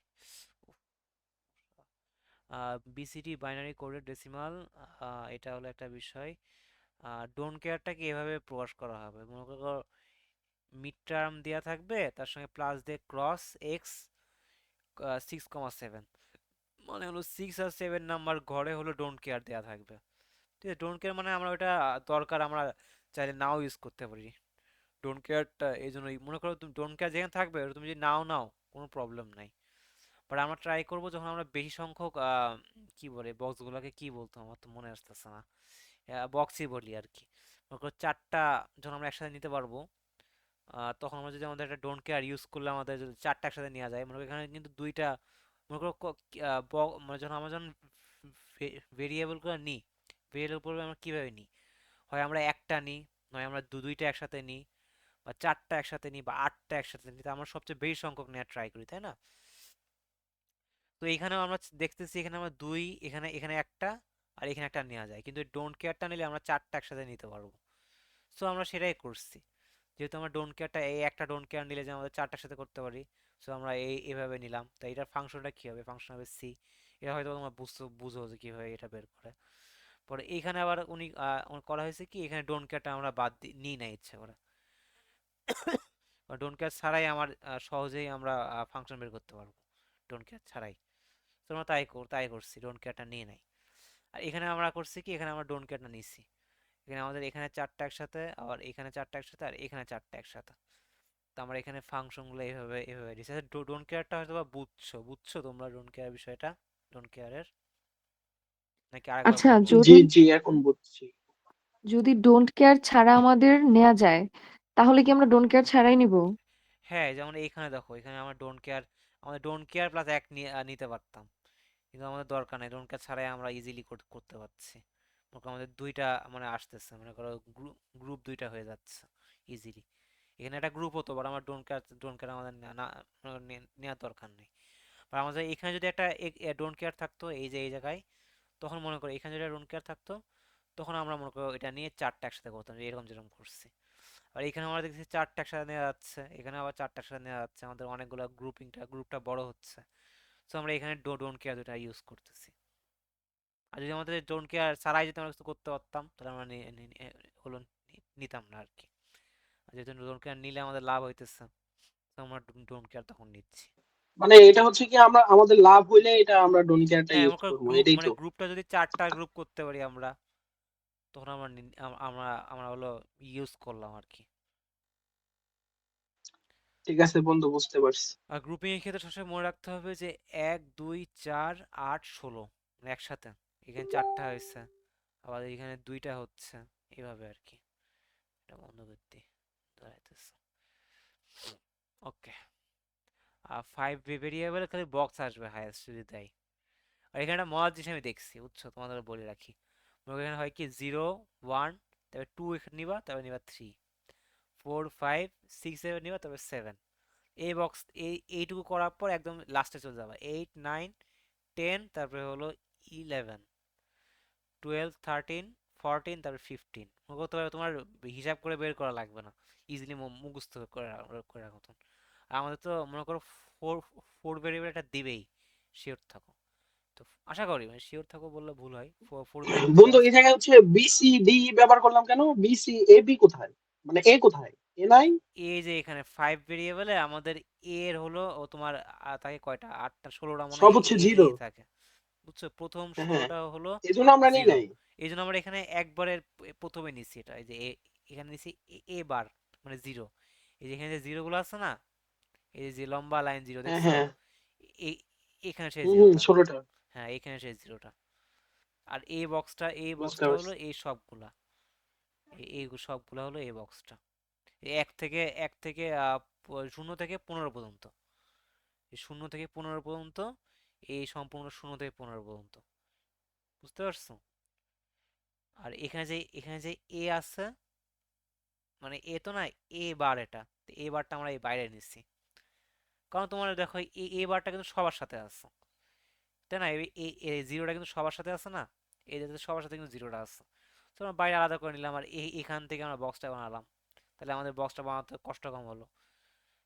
বিসিডি বাইনারি কোডের ডেসিমাল, এটা হলো একটা বিষয়। ডোন্ট কেয়ারটাকে এভাবে প্রকাশ করা হবে, মনে করো মিড টার্ম দেওয়া থাকবে, তার সঙ্গে প্লাস দিয়ে ক্রস এক্স 6,7, মানে হলো 6 আর 7 নাম্বার ঘরে হলো ডোন্ট কেয়ার দেওয়া থাকবে। ঠিক আছে, ডোন্ট কেয়ার মানে আমরা ওটা দরকার আমরা চাইলে নাও ইউজ করতে পারি। ডোন্ট কেয়ারটা এই জন্যই মনে করো তুমি ডোন্ট কেয়ার যেখানে থাকবে ওটা তুমি যদি নাও কোনো প্রবলেম নাই। বাট আমরা ট্রাই করবো যখন আমরা বেশি সংখ্যক কি বলে বক্সগুলোকে কি বলতো আমার তো মনে আসতেছে না, বক্সই বলি আর কি। মনে করো 4টা যখন আমরা একসাথে নিতে পারবো, তখন আমরা যদি আমাদের একটা ডোন্ট কেয়ার ইউজ করলে আমাদের যদি 4টা একসাথে নেওয়া যায়, মনে করো এখানে কিন্তু 2টা, মনে করো মানে যখন আমরা যখন ভেরিয়েবল করে নিই, ভেরিয়েবল করে আমরা কীভাবে নিই, হয় আমরা একটা নিই, নয় আমরা দুইটা একসাথে নিই, বা 4টা একসাথে নিই, বা 8টা একসাথে নিই, তো আমরা সবচেয়ে বেশি সংখ্যক নেওয়ার ট্রাই করি, তাই না? তো এখানেও আমরা দেখতেছি এখানে আমরা দুই, এখানে এখানে একটা, আর এখানে একটা নেওয়া যায়, কিন্তু ডোন্ট কেয়ারটা নিলে আমরা 4টা একসাথে নিতে পারবো। সো আমরা সেটাই করছি, যেহেতু আমরা ডোন্ট কেয়ারটা এই একটা ডোন্ট কেয়ার নিলে যে আমাদের 4টার সাথে করতে পারি, সো আমরা এভাবে নিলাম। তো এটার ফাংশনটা কী হবে, ফাংশন হবে সি। এটা হয়তো তোমরা বুঝো যে কীভাবে এটা বের করে। পরে এইখানে আবার উনি করা হয়েছে কি, এখানে ডোন্ট কেয়ারটা আমরা বাদ নিই না ইচ্ছে করে, ডোন্ট কেয়ার ছাড়াই আমার সহজেই আমরা ফাংশন বের করতে পারবো ডোন্ট কেয়ার ছাড়াই। তো আমরা তাই করছি, ডোন্ট কেয়ারটা নিয়ে নাই। আর এখানে আমরা করছি কি, এখানে আমরা ডোন্ট কেয়ারটা নিছি, এখানে আমাদের এখানে 4টা একসাথে, আর এখানে 4টা একসাথে, আর এখানে 4টা একসাথে। তো আমরা এখানে ফাংশনগুলো এইভাবে এইভাবে দিচ্ছি। ডোন্ট কেয়ারটা হয়তো বা বুঝছো তোমরা ডোন্ট কেয়ার বিষয়টা, ডোন্ট কেয়ারের, নাকি আরেকবার আচ্ছা, বলবো? জি যদি জি এখন বুঝছি। যদি ডোন্ট কেয়ার ছাড়া আমাদের নেওয়া যায়, তাহলে কি আমরা ডোন্ট কেয়ার ছাড়াই নিব? হ্যাঁ, যেমন এইখানে দেখো, এখানে আমার ডোন্ট কেয়ার প্লাস এক নিতে পারতাম, কিন্তু আমাদের দরকার নেই, ডোন্ট কেয়ার ছাড়াই আমরা ইজিলি করতে পারছি। মনে করো আমাদের দুইটা মানে আসতেছে, মনে করো গ্রুপ দুইটা হয়ে যাচ্ছে ইজিলি। এখানে একটা গ্রুপ হতো, বাট আমার ডোন্ট কেয়ার আমাদের নেওয়ার দরকার নেই। আর আমাদের এখানে যদি একটা ডোন্ট কেয়ার থাকতো এই জায়গায়, তখন মনে করো এখানে যদি ডোন্ট কেয়ার থাকতো, তখন আমরা মনে করো এটা নিয়ে 4টা একসাথে করতাম, এরকম যেরকম করছি। আর এখানে আমরা দেখছি 4টা একসাথে নেওয়া যাচ্ছে, এখানে আবার 4টা একসাথে নেওয়া যাচ্ছে, আমাদের অনেকগুলো গ্রুপটা বড় হচ্ছে। সো আমরা এখানে ডোন্ট কেয়ার দুটা ইউজ করতেছি। আর যদি আমাদের ডোন্ট কেয়ার ছাড়াই যদি আমরা কিছু করতে পারতাম, তাহলে আমরা হলো নিতাম না আর কি। আর যেহেতু ডোন্ট কেয়ার নিলে আমাদের লাভ হইতেছে, তো আমরা ডোন্ট কেয়ার তখন নিচ্ছি। মানে এটা হচ্ছে কি আমরা আমাদের লাভ হইলে এটা আমরা ডোন্ট কেয়ারটা হ্যাঁ, ইউজ আমার করবো, গ্রুপ এটাই মানে তো। গ্রুপটা যদি 4টা গ্রুপ করতে পারি আমরা, তখন আমরা আমরা আমরা হলো ইউজ করলাম আর কি। ঠিক আছে বন্ধু, বুঝতে পারছি। আর গ্রুপিং এর ক্ষেত্রে সবসময় মনে রাখতে হবে যে 1 2 4 8 16 মানে একসাথে, এখানে 4টা হয়েছে, আবার এখানে 2টা হচ্ছে, এইভাবে আর কি। এটা বন্ধ করতে দাঁড়াইতেছে। ওকে, আর 5 ভেরিয়েবল খালি বক্স আসবে হাইয়েস্ট যদি দেয়। আর এখানে একটা মজার জিনিস আমি দেখছি, বুঝছো, তোমাদের বলে রাখি। মনে করো এখানে হয় কি 0 1, তারপরে 2 এখানে নিবা, তারপরে নিবা 3 4 5 6 7 নিবা, তারপরে 7। এই বক্স এইটুকু করার পর একদম লাস্টে চলে যাবে 8 9 10, তারপরে হলো 11 12 13 14, তারপরে 15। মনে করতে পারো তোমার হিসাব করে বের করা লাগবে না, ইজিলি মুখস্থ করে রাখো তখন। আর আমাদের তো মনে করো ফোর ফোর ভেরিয়েবল একটা দিবেই, শিওর থাকো। তো আশা করি, মানে শিওর থাকো বললে ভুল হয়, ফোর ভেরিয়েবল দিবে বন্ধু এই আছে। জায়গায় হচ্ছে বিসিডি ব্যবহার করলাম কেন, বিসি এ বি কোথায়, মানে এ কোথায়, এ নাই? এই যে এখানে 5 ভেরিয়েবলে আমাদের এর হলো ও তোমার থাকে কয়টা, 8টা 16টা মনে সব হয় হচ্ছে জিরো। থাকে, বুঝছো, প্রথম হ্যাঁ, 16টা হলো এই জন্য আমরা নিই 0। নাই। এই জন্য আমরা এখানে একবারে প্রথমে নিচ্ছি এটা, এই যে এখানে নিচ্ছি এ বার মানে 0। এই যে এখানে যে জিরো গুলো আছে না, এই যে লম্বা লাইন 0 হ্যাঁ দেখছো, হ্যাঁ। এই এখানে সেই হম হম, জিরোটা। 16টা। হ্যাঁ, এখানে সেই জিরোটা। আর এই বুঝতে বক্সটা হলো পারছি। এই সবগুলা, এই সবগুলা হলো এই বক্সটা। এক থেকে 0 থেকে 15 পর্যন্ত, এই 0 থেকে 15 পর্যন্ত এই সম্পূর্ণ 0 থেকে 15 পর্যন্ত, বুঝতে পারছো? আর এখানে যে এ আছে, মানে এ তো না, এ বার, এটা এ বারটা আমরা এই বাইরে নিচ্ছি, কারণ তোমার দেখো এ বারটা কিন্তু সবার সাথে আছে, তাই না? এই জিরোটা কিন্তু সবার সাথে আছে না, এই যে সবার সাথে কিন্তু জিরোটা আছে, তো আমরা বাইরে আলাদা করে নিলাম, আর এখান থেকে আমরা বক্সটা বানালাম, তাহলে আমাদের বক্সটা বানাতে কষ্ট কম হলো।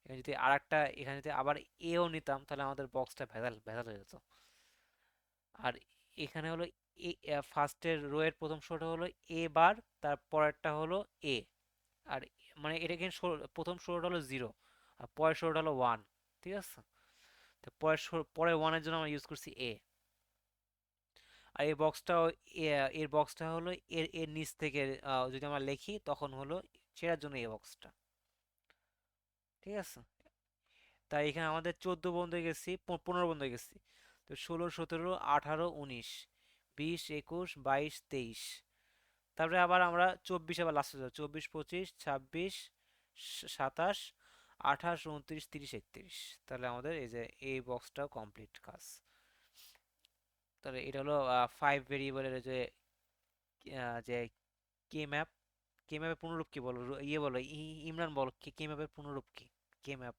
এখানে যদি আরেকটা, এখানে যদি আবার এও নিতাম, তাহলে আমাদের বক্সটা ভেজাল ভেজাল হয়ে যেত। আর এখানে হলো এ, ফার্স্টের রো এর প্রথম শোটা হলো এ বার, তার পরেরটা হলো এ, আর মানে এটা কিন্তু প্রথম ষোলোটা হলো জিরো, আর পরের ষোলোটা হলো ওয়ান, ঠিক আছে? তো পরের ওয়ানের জন্য আমরা ইউজ করছি এ। আর এই বক্সটাও এর বক্সটা হলো এর এর নিচ থেকে যদি আমরা লিখি তখন হলো সেটার জন্য এই বক্সটা, ঠিক আছে? তাই এখানে আমাদের 14 বন্ধ হয়ে গেছি, 15 বন্ধ হয়ে গেছি। তো 16, 17, 18, 19, 20, 21, 22, 23, তারপরে আবার আমরা 24 আবার লাস্টে যাবো, 24, 25, 26, 27, 28, 29, 30, 31, তাহলে আমাদের এই যে এই বক্সটাও কমপ্লিট কাজ। তাহলে এটা হলো 5 ভেরিয়েবলের যে যে কে ম্যাপ। কে ম্যাপের পুনরূপ কি বলো, ইয়ে বলো, ইমরান বলো, কে ম্যাপের পুনরূপ কি? কে ম্যাপ,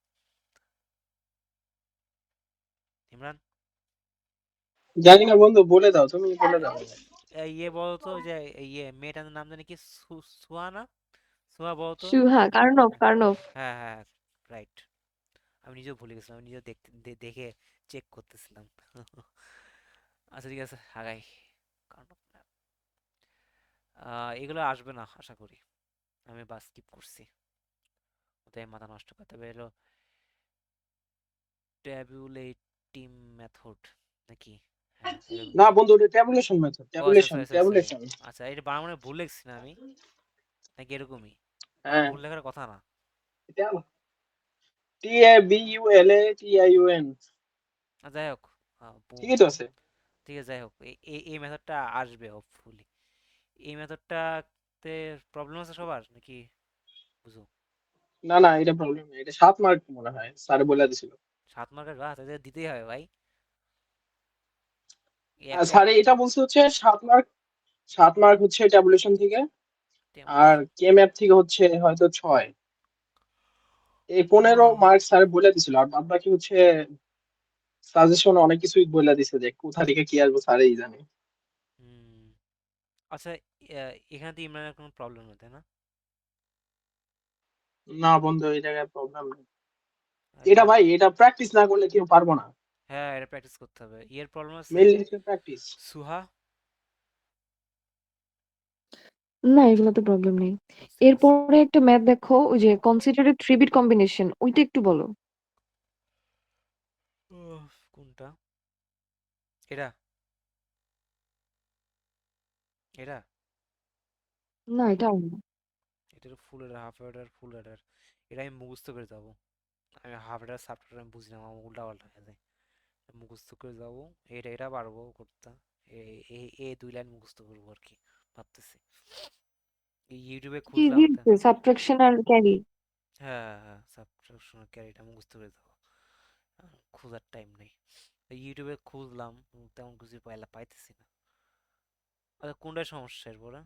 ইমরান। জানি না বন্ধু, বলে দাও, তুমি বলে দাও। ইয়ে বলো তো, যে ইয়ে মেয়েটার নাম জানি কি, সুহানা, সুহা বলো তো। সুহা, কার্নফ। হ্যাঁ হ্যাঁ, রাইট। আমি নিজেও ভুলে গেছিলাম, আমি নিজেও দেখে চেক করতেছিলাম। আচ্ছা ঠিক আছে, আগাই। কারণ এগুলো আসবে না আশা করি, আমি বাস স্কিপ করছি, ওটাই মাথা নষ্ট করতে হবে। এলো ট্যাবুলেটিং মেথড নাকি? হ্যাঁ এরকম না কিছু। বন্ধু, এটা ট্যাবুলেশন মেথড, ও আচ্ছা, tabulation sorry sorry sorry. Tabulation. আচ্ছা, এটা বানানো ভুল লিখছি না আমি, নাকি এরকমই? হ্যাঁ, ভুল লেখার কথা না। এটা TABULATIUN, যাই হোক, ঠিকই তো আছে। ঠিক আছে, যাই হোক, এই মেথডটা আসবে হোপফুলি। এই মেথডটাতে প্রবলেম আছে সবার নাকি, বুঝো? না না, এটা প্রবলেম নেই, এটা 7 মার্ক মনে হয় স্যার বলে দিছিল। 7 মার্কের গাছ এটা দিতেই হবে ভাই, এই আর একটা স্যার এটা বলছে হচ্ছে 7 মার্ক, 7 মার্ক হচ্ছে ট্যাবুলেশন থেকে, আর টেম্পলেশন। কে ম্যাপ থেকে হচ্ছে হয়তো 6। এই 15 মার্ক স্যার বলে দিছিল, আর বাদ বাকি হচ্ছে সাজেশন অনেক কিছুই বলে দিছে, যে কোথা থেকে কি আসবে স্যারই জানে। হুম, আচ্ছা, এখানে তো ইমরানের কোনো প্রবলেম নেই তাই না? না বন্ধু, এই জায়গায় প্রবলেম নেই। আর এটা ভাই, এটা প্র্যাকটিস না করলে কেউ পারবো না। হ্যাঁ, এটা প্র্যাকটিস করতে হবে, ইয়ের প্রবলেম আছে। মেইনলি হচ্ছে প্র্যাকটিস। সুহা। না, এগুলোতে প্রবলেম নেই। আচ্ছা, ঠিক আছে। এরপরে একটা ম্যাথ দেখো, ওই যে কনসিডার থ্রি বিট কম্বিনেশন, ওইটা একটু বলো। কোনটা? এটা, এটা না, এটা না। এটার ফুল এডার, হাফ এডার, ফুল এডার, এটা আমি মুখস্থ করে যাবো। আমি হাফ এডার সাবটেডার আমি বুঝি না, আমার উল্টা পাল্টা হয়ে যায়, মুখস্থ করে যাবো। এটা পারবো করতে, এই 2 লাইন মুখস্থ করবো আর কি, ভাবতেছি। এই ইউটিউবে খুঁজলাম ইজি, একটা। সাবট্রাকশন আর ক্যারি। হ্যাঁ হ্যাঁ, সাবট্রাকশন ক্যারিটা মুখস্থ করে যাবো, খোঁজার টাইম নেই। এই ইউটিউবে খুঁজলাম, তেমন কিছু পাইতেছি না। আচ্ছা, কোনটায় সমস্যা এরপরে?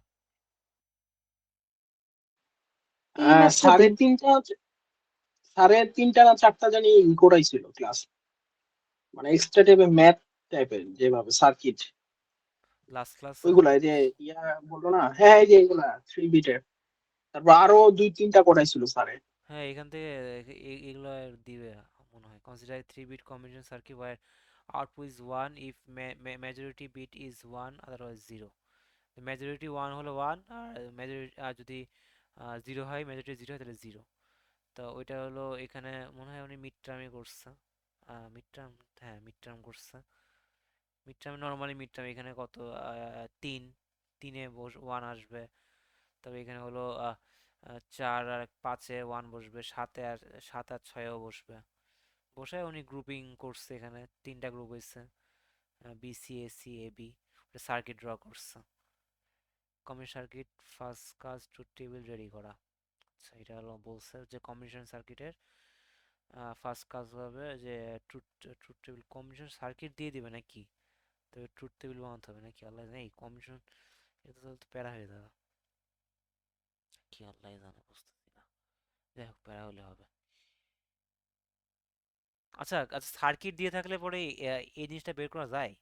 এই ম্যাথটাতে। সাড়ে তিনটা না চারটা জানি করাইছিল ক্লাস, মানে এক্সট্রা টাইপের ম্যাথ টাইপের, যেভাবে সার্কিট লাস্ট ক্লাসে? ওইগুলা, এই যে ইয়া বললো না, হ্যাঁ এই যে এগুলা 3 বিটের। তারপর আরো 2-3টা করাইছিল স্যারে। হ্যাঁ, এখান থেকে এগুলো দিবে মনে হয়। Consider 3 bit combination circuit where output is 1 if majority bit is 1 otherwise 0। Majority 1 হলো 1, আর মেজরিটি, আর যদি 0 হয়, মেজরিটি 0 হয়, তাহলে 0। তো ওইটা হলো এখানে মনে হয় উনি মিড টার্মে করছে, মিড টার্ম, হ্যাঁ মিড টার্ম করছে। Mid term normally, mid term এখানে কত, 3, 3-এ 1 আসবে, তবে এখানে হলো 4 আর 5-এ 1 বসবে, 7 আর 6-এও বসবে। বসে উনি গ্রুপিং করছে, এখানে 3টা গ্রুপ হয়েছে, B C A C A B, circuit draw করছে। কম্বিনেশন সার্কিট ফার্স্ট কাজ টু টেবিল রেডি করা। আচ্ছা, এটা হলো বলছে যে কম্বিনেশন সার্কিটের ফার্স্ট কাজ হবে যে truth truth table combination circuit দিয়ে দিবে নাকি, তবে ট্রুথ টেবিল বানাতে হবে নাকি, আল্লাহ জানে এই কম্বিনেশন, এটা তো প্যারা হয়ে যাবে, কি আল্লাহ জানে, বুঝতেছি না, যাই হোক প্যারা হলে হবে। আচ্ছা আচ্ছা, সার্কিট দিয়ে থাকলে পরে এই জিনিসটা বের করা যায়?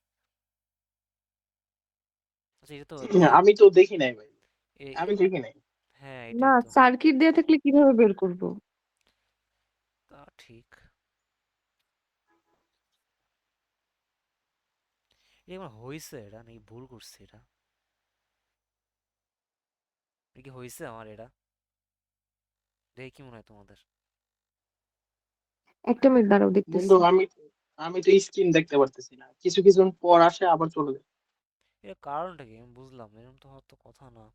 আচ্ছা এটা তো আমি তো দেখি নাই ভাই, এ- আমি দেখি নাই। হ্যাঁ না, এটাই তো, সার্কিট দেয়া থাকলে কিভাবে বের করব? তা ঠিক। এটা আমার হয়েছে, এটা নাকি ভুল করছি, এটা কি হয়েছে আমার, এটা দেখে কি মনে হয় তোমাদের? একটা মিনিট দাঁড়াও, বন্ধু দেখতেছি। আমি তো স্ক্রিন দেখতে পারতেছি না, কিছু কিছুক্ষণ পর আসে আবার চলে যায়। এর কারণটা কি আমি বুঝলাম না, এরকম তো হওয়ার তো কথা না,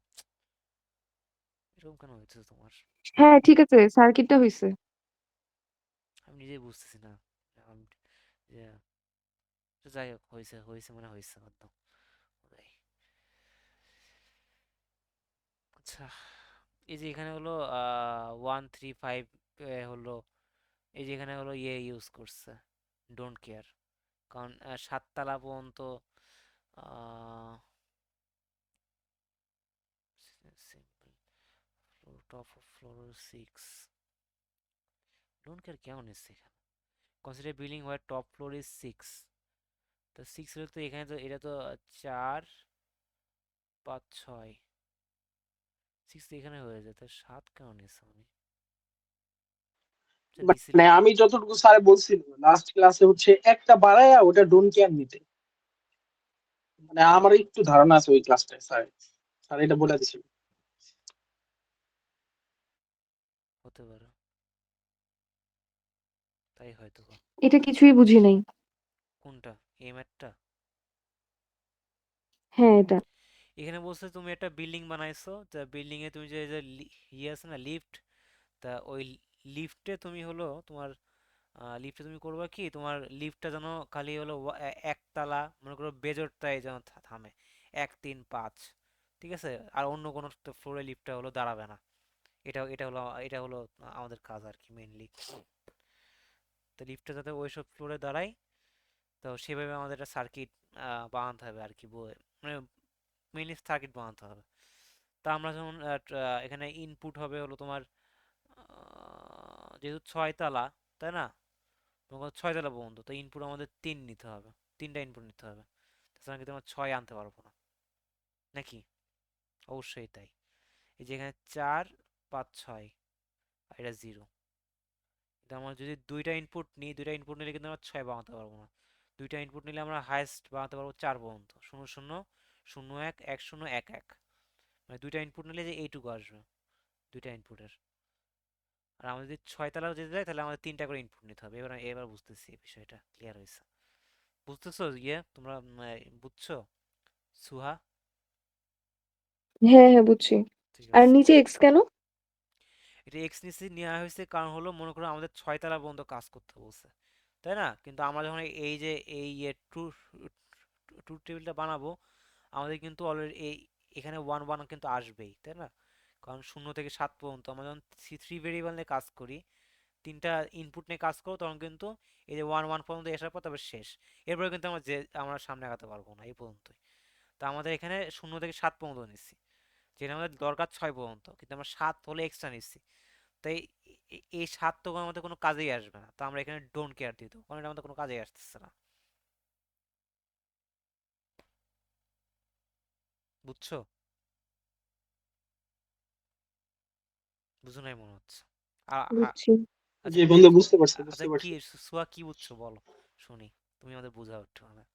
এরকম কেন হয়েছে তোমার? হ্যাঁ, ঠিক আছে, সার্কিটটা হইছে। আমি নিজেই বুঝতেছি না। আমি যে তো যাই হোক, হয়েছে হয়েছে মানে হয়েছে, বাদ দাও। ওটাই। আচ্ছা, এই যে এখানে হলো 135 হলো, এই যে এখানে হলো ইউজ করছে, ডোন্ট কেয়ার, কারণ 7 তলা পর্যন্ত simple top of floor 6, don't care কেমন এসছে এখানে, consider building where top floor is 6, তো 6 হলে তো এখানে তো এটা তো 4 5 6, 6 তো এখানে হয়ে যায়, তো 7 কেন নিয়েছে আমি, আচ্ছা নিচে মানে আমি যতটুকু স্যার বলছিল লাস্ট ক্লাসে হচ্ছে একটা বাড়ায়া ওটা ডোন্ট কেয়ার নিতে, মানে আমার একটু ধারণা আছে ওই ক্লাসটায় স্যার, স্যার এটা বলে দিছিল। হতে পারে, তাই হয়তো বা। এটা কিছুই বুঝি নাই। কোনটা, এই ম্যাটটা? হ্যাঁ, এটা। এখানে বলছে তুমি একটা বিল্ডিং বানাইছো, তা বিল্ডিং এ তুমি যে ইয়ে আছে না, লিফট, তা ওই লিফটে তুমি হলো তোমার লিফটে তুমি করবা কি, তোমার লিফটটা যেন খালি হলো একতলা, মনে করো বেজোরটাই যেন থামে, 1 3 5, ঠিক আছে, আর অন্য কোনো ফ্লোরে লিফটটা হলো দাঁড়াবে না, এটা হলো আমাদের কাজ আর কি মেইনলি, তো লিফটটা যাতে ওইসব ফ্লোরে দাঁড়ায়, তো সেভাবে আমাদের একটা সার্কিট বানাতে হবে আর কি, মানে মেইনলি সার্কিট বানাতে হবে। তা আমরা যেমন এখানে ইনপুট হবে হলো তোমার যেহেতু 6 তলা, তাই না, তোমার 6 তলা পর্যন্ত, তো ইনপুট আমাদের 3 নিতে হবে, 3টা ইনপুট নিতে হবে, তাছাড়া কিন্তু আমরা 6 আনতে পারবো না, নাকি? অবশ্যই তাই। এই যে এখানে 4 5 6, আর এটা 0, কিন্তু আমরা যদি দুইটা ইনপুট নিলে কিন্তু আমরা 6 বানাতে পারবো না, দুইটা ইনপুট নিলে আমরা হাইয়েস্ট বানাতে পারবো 4 পর্যন্ত, 0 0 0 1 1 0 1 1, মানে দুইটা ইনপুট নিলে যে এইটুকু আসবে দুইটা ইনপুটের, আর আমাদের যদি 6 তলাও যেতে যায় তাহলে আমাদের 3টা করে ইনপুট নিতে হবে, এবার এবার বুঝতেছি বিষয়টা ক্লিয়ার হয়েছে, বুঝতেছো তোমরা বুঝছো, সুহা? হ্যাঁ, হ্যাঁ, বুঝছি। ঠিক আর আছে, নিচে এক্স কেন? এটা এক্স নিচে নেওয়া হয়েছে কারণ হলো মনে করো আমাদের 6 তলা পর্যন্ত কাজ করতে বলছে, তাই না, কিন্তু আমরা যখন এই যে এই ট্রুথ টেবিলটা বানাবো, আমাদের কিন্তু অলরেডি এখানে 1 1 কিন্তু আসবেই, তাই না, কারণ 0 থেকে 7 পর্যন্ত আমরা যখন 3 ভেরিয়েবল নিয়ে কাজ করি, 3টা ইনপুট নিয়ে কাজ করো, তখন কিন্তু এই যে 1 1 পর্যন্ত আসার পর তবে শেষ, এরপরে কিন্তু আমরা সামনে আগাতে পারবো না, এই পর্যন্তই। তা আমাদের এখানে 0 থেকে 7 পর্যন্ত নিচ্ছি, যেটা আমাদের দরকার 6 পর্যন্ত, কিন্তু আমরা 7 হলে এক্সট্রা নিচ্ছি, তাই এই 7 তো আমাদের কোনো কাজেই আসবে না, তো আমরা এখানে ডোন্ট কেয়ার দিয়ে দেবো, কারণ এটা আমাদের কোনো কাজেই আসতেছে না, বুঝছো? বুঝো নাই মনে হচ্ছে। আ- বুঝছি। আচ্ছা যে কি, বন্ধু বুঝতে পারছি আচ্ছা বুঝতে কি পারছি। সুয়া কি বুঝছো বলো, শুনি, তুমি আমাদের বুঝাও একটু আমাদের।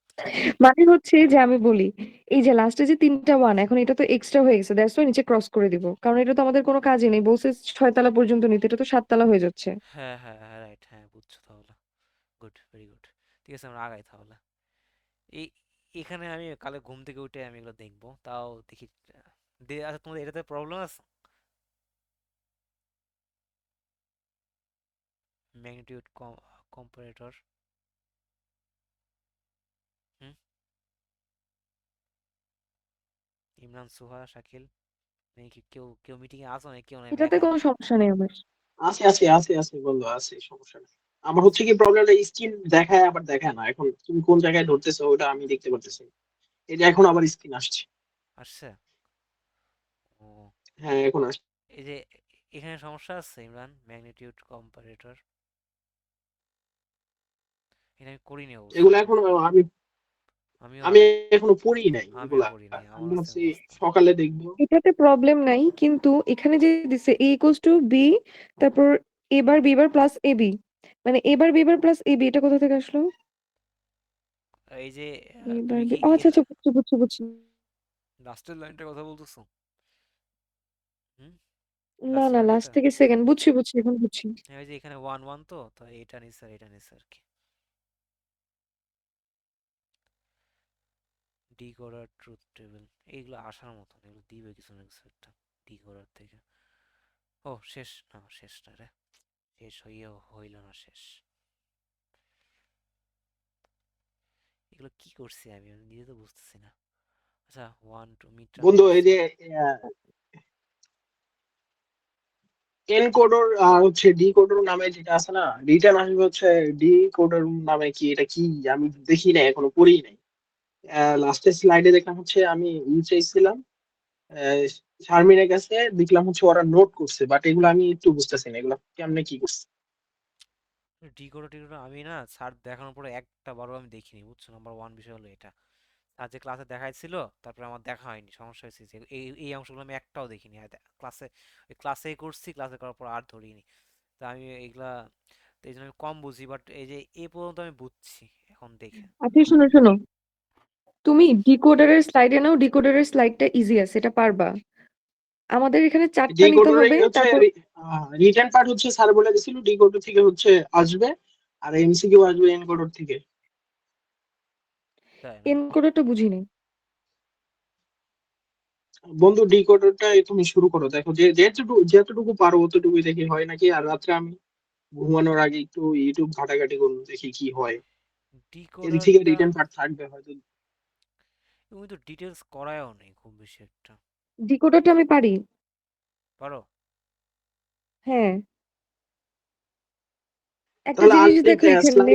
মানে হচ্ছে যে আমি বলি, এই যে লাস্টে যে 3টা ওয়ান, এখন এটা তো এক্সট্রা হয়ে গেছে, দ্যাটস ওয়াই নিচে ক্রস করে দিব, কারণ এটা তো আমাদের কোনো কাজই নেই, বলছে 6 তলা পর্যন্ত নিতে, এটা তো 7 তলা হয়ে যাচ্ছে। হ্যাঁ হ্যাঁ হ্যাঁ, রাইট, হ্যাঁ বুঝছো তাহলে, গুড, ভেরি গুড, ঠিক আছে আমরা আগাই তাহলে। এই এখানে আমি কালে ঘুম থেকে উঠে আমি এগুলো দেখবো, তাও দেখি আচ্ছা তোমাদের এটাতে প্রবলেম আছে, ম্যাগনিটিউড কম্পারেটর, হুম, ইমরান, সুহা, শাকিল, নাকি কেউ কেউ মিটিং এ আসো নাকি কেউ নাই, এটাতে কোনো সমস্যা নেই আমার। আছে বন্ধু, আছে, সমস্যা নেই। আমার হচ্ছে কি প্রবলেমটা, স্ক্রিন দেখায় আবার দেখায় না। এখন তুমি কোন জায়গায় ধরতেছো ওটা আমি দেখতে পারতেছি না। এই যে এখন আবার স্ক্রিন আসছে। আসছে? ও, হ্যাঁ এখন আসছে। এই যে এখানে সমস্যা আছে ইমরান, ম্যাগনিটিউড কম্পারেটর। এটা আমি করিনি অবশ্য। এগুলো এখন আমি আমিও আমি আগে এখনো পড়ি নাই আমিও এগুলা। করিনি, আমি আমারও সেম ভাবছি অবস্থা। সকালে দেখবো। এটাতে প্রবলেম নাই, কিন্তু এখানে যে দিছে a ইকুয়ালস টু b, তারপর a bar b bar plus ab, মানে a bar b bar plus ab, এটা কোথা থেকে আসলো? এই যে a বার তুমি b, কি ও আচ্ছা আচ্ছা, বুঝছি বুঝছি বুঝছি। লাস্টের লাইনটার কথা বলতেছো? হুম, না লাস্টের না, লাস্ট লাইনটা। থেকে সেকেন্ড, বুঝছি বুঝছি, এখন বুঝছি। হ্যাঁ, ওই যে এখানে 1 1 তো, তো এটা নিচ্ছে আর এটা নিচ্ছে আর কি। ডিকোডার, ট্রুথ টেবিল, এইগুলো আসার মতন, এগুলো দিবে কিছু না কিছু একটা ডিকোডার থেকে। ও শেষ না, শেষ না রে, শেষ হইও হইল না শেষ। এগুলো কি করছি আমি নিজে তো বুঝতেছি না। আচ্ছা, 1 2 মিড টার্ম বন্ধু এই করছি। যে এনকোডর আর হচ্ছে ডিকোডর নামে যেটা আছে না, রিটার্ন আসবে হচ্ছে ডিকোডর নামে। কি এটা কি? আমি দেখি নাই, এখনো পড়ি নাই। লাস্টের স্লাইডে দেখলাম হচ্ছে, আমি চাইছিলাম শারমিনের কাছে, দেখলাম হচ্ছে ওরা নোট করছে, বাট এগুলো আমি একটু বুঝতেছি না এগুলো কেমনে কি করছে। ডিকোডার টিকোডার আমি না স্যার দেখানোর পরে একটা বারও আমি দেখিনি, বুঝছো? নাম্বার ওয়ান বিষয় হলো এটা। স্যার যে ক্লাসে দেখাইছিল, তারপরে আমার দেখা হয়নি, সমস্যা হয়েছে যে এই এই অংশগুলো আমি একটাও দেখিনি। আর ক্লাসে, ওই ক্লাসেই করছি, ক্লাসে করার পর আর ধরিনি। তা আমি এইগুলা, তো এই জন্য আমি কম বুঝি, বাট এই যে এই পর্যন্ত আমি বুঝছি এখন দেখে। আচ্ছা শোনো শোনো, তুমি ডিকোডারের স্লাইডে নাও, ডিকোডারের স্লাইডটা ইজি আছে, এটা পারবা। আমাদের এখানে 4টা নিতে ডিকোডরে হবে, হচ্ছে তারপর রিটার্ন পার্ট হচ্ছে স্যার বলে দিছিল ডিকোডর থেকে হচ্ছে আসবে, আর এমসিকিউ আসবে এনকোডর থেকে। তাই না? এনকোডারটা বুঝিনি। বন্ধু ডিকোডরটা তুমি শুরু করো, দেখো যে যতটুকু পারো অতটুকুই দেখি হয় নাকি। আর রাত্রে আমি ঘুমানোর আগে একটু ইউটিউব ঘাটাঘাটি করবো, দেখি কি হয়। এর থেকে ডিকোডারটা রিটার্ন পার্ট থাকবে হয়তো। তুমি তো ডিটেলস করায়ও নেই খুব বেশি একটা। ডিকোডারটা আমি পারি। পারো? হ্যাঁ, একটা তাহলে জিনিস দেখো আরেকটা এখানে,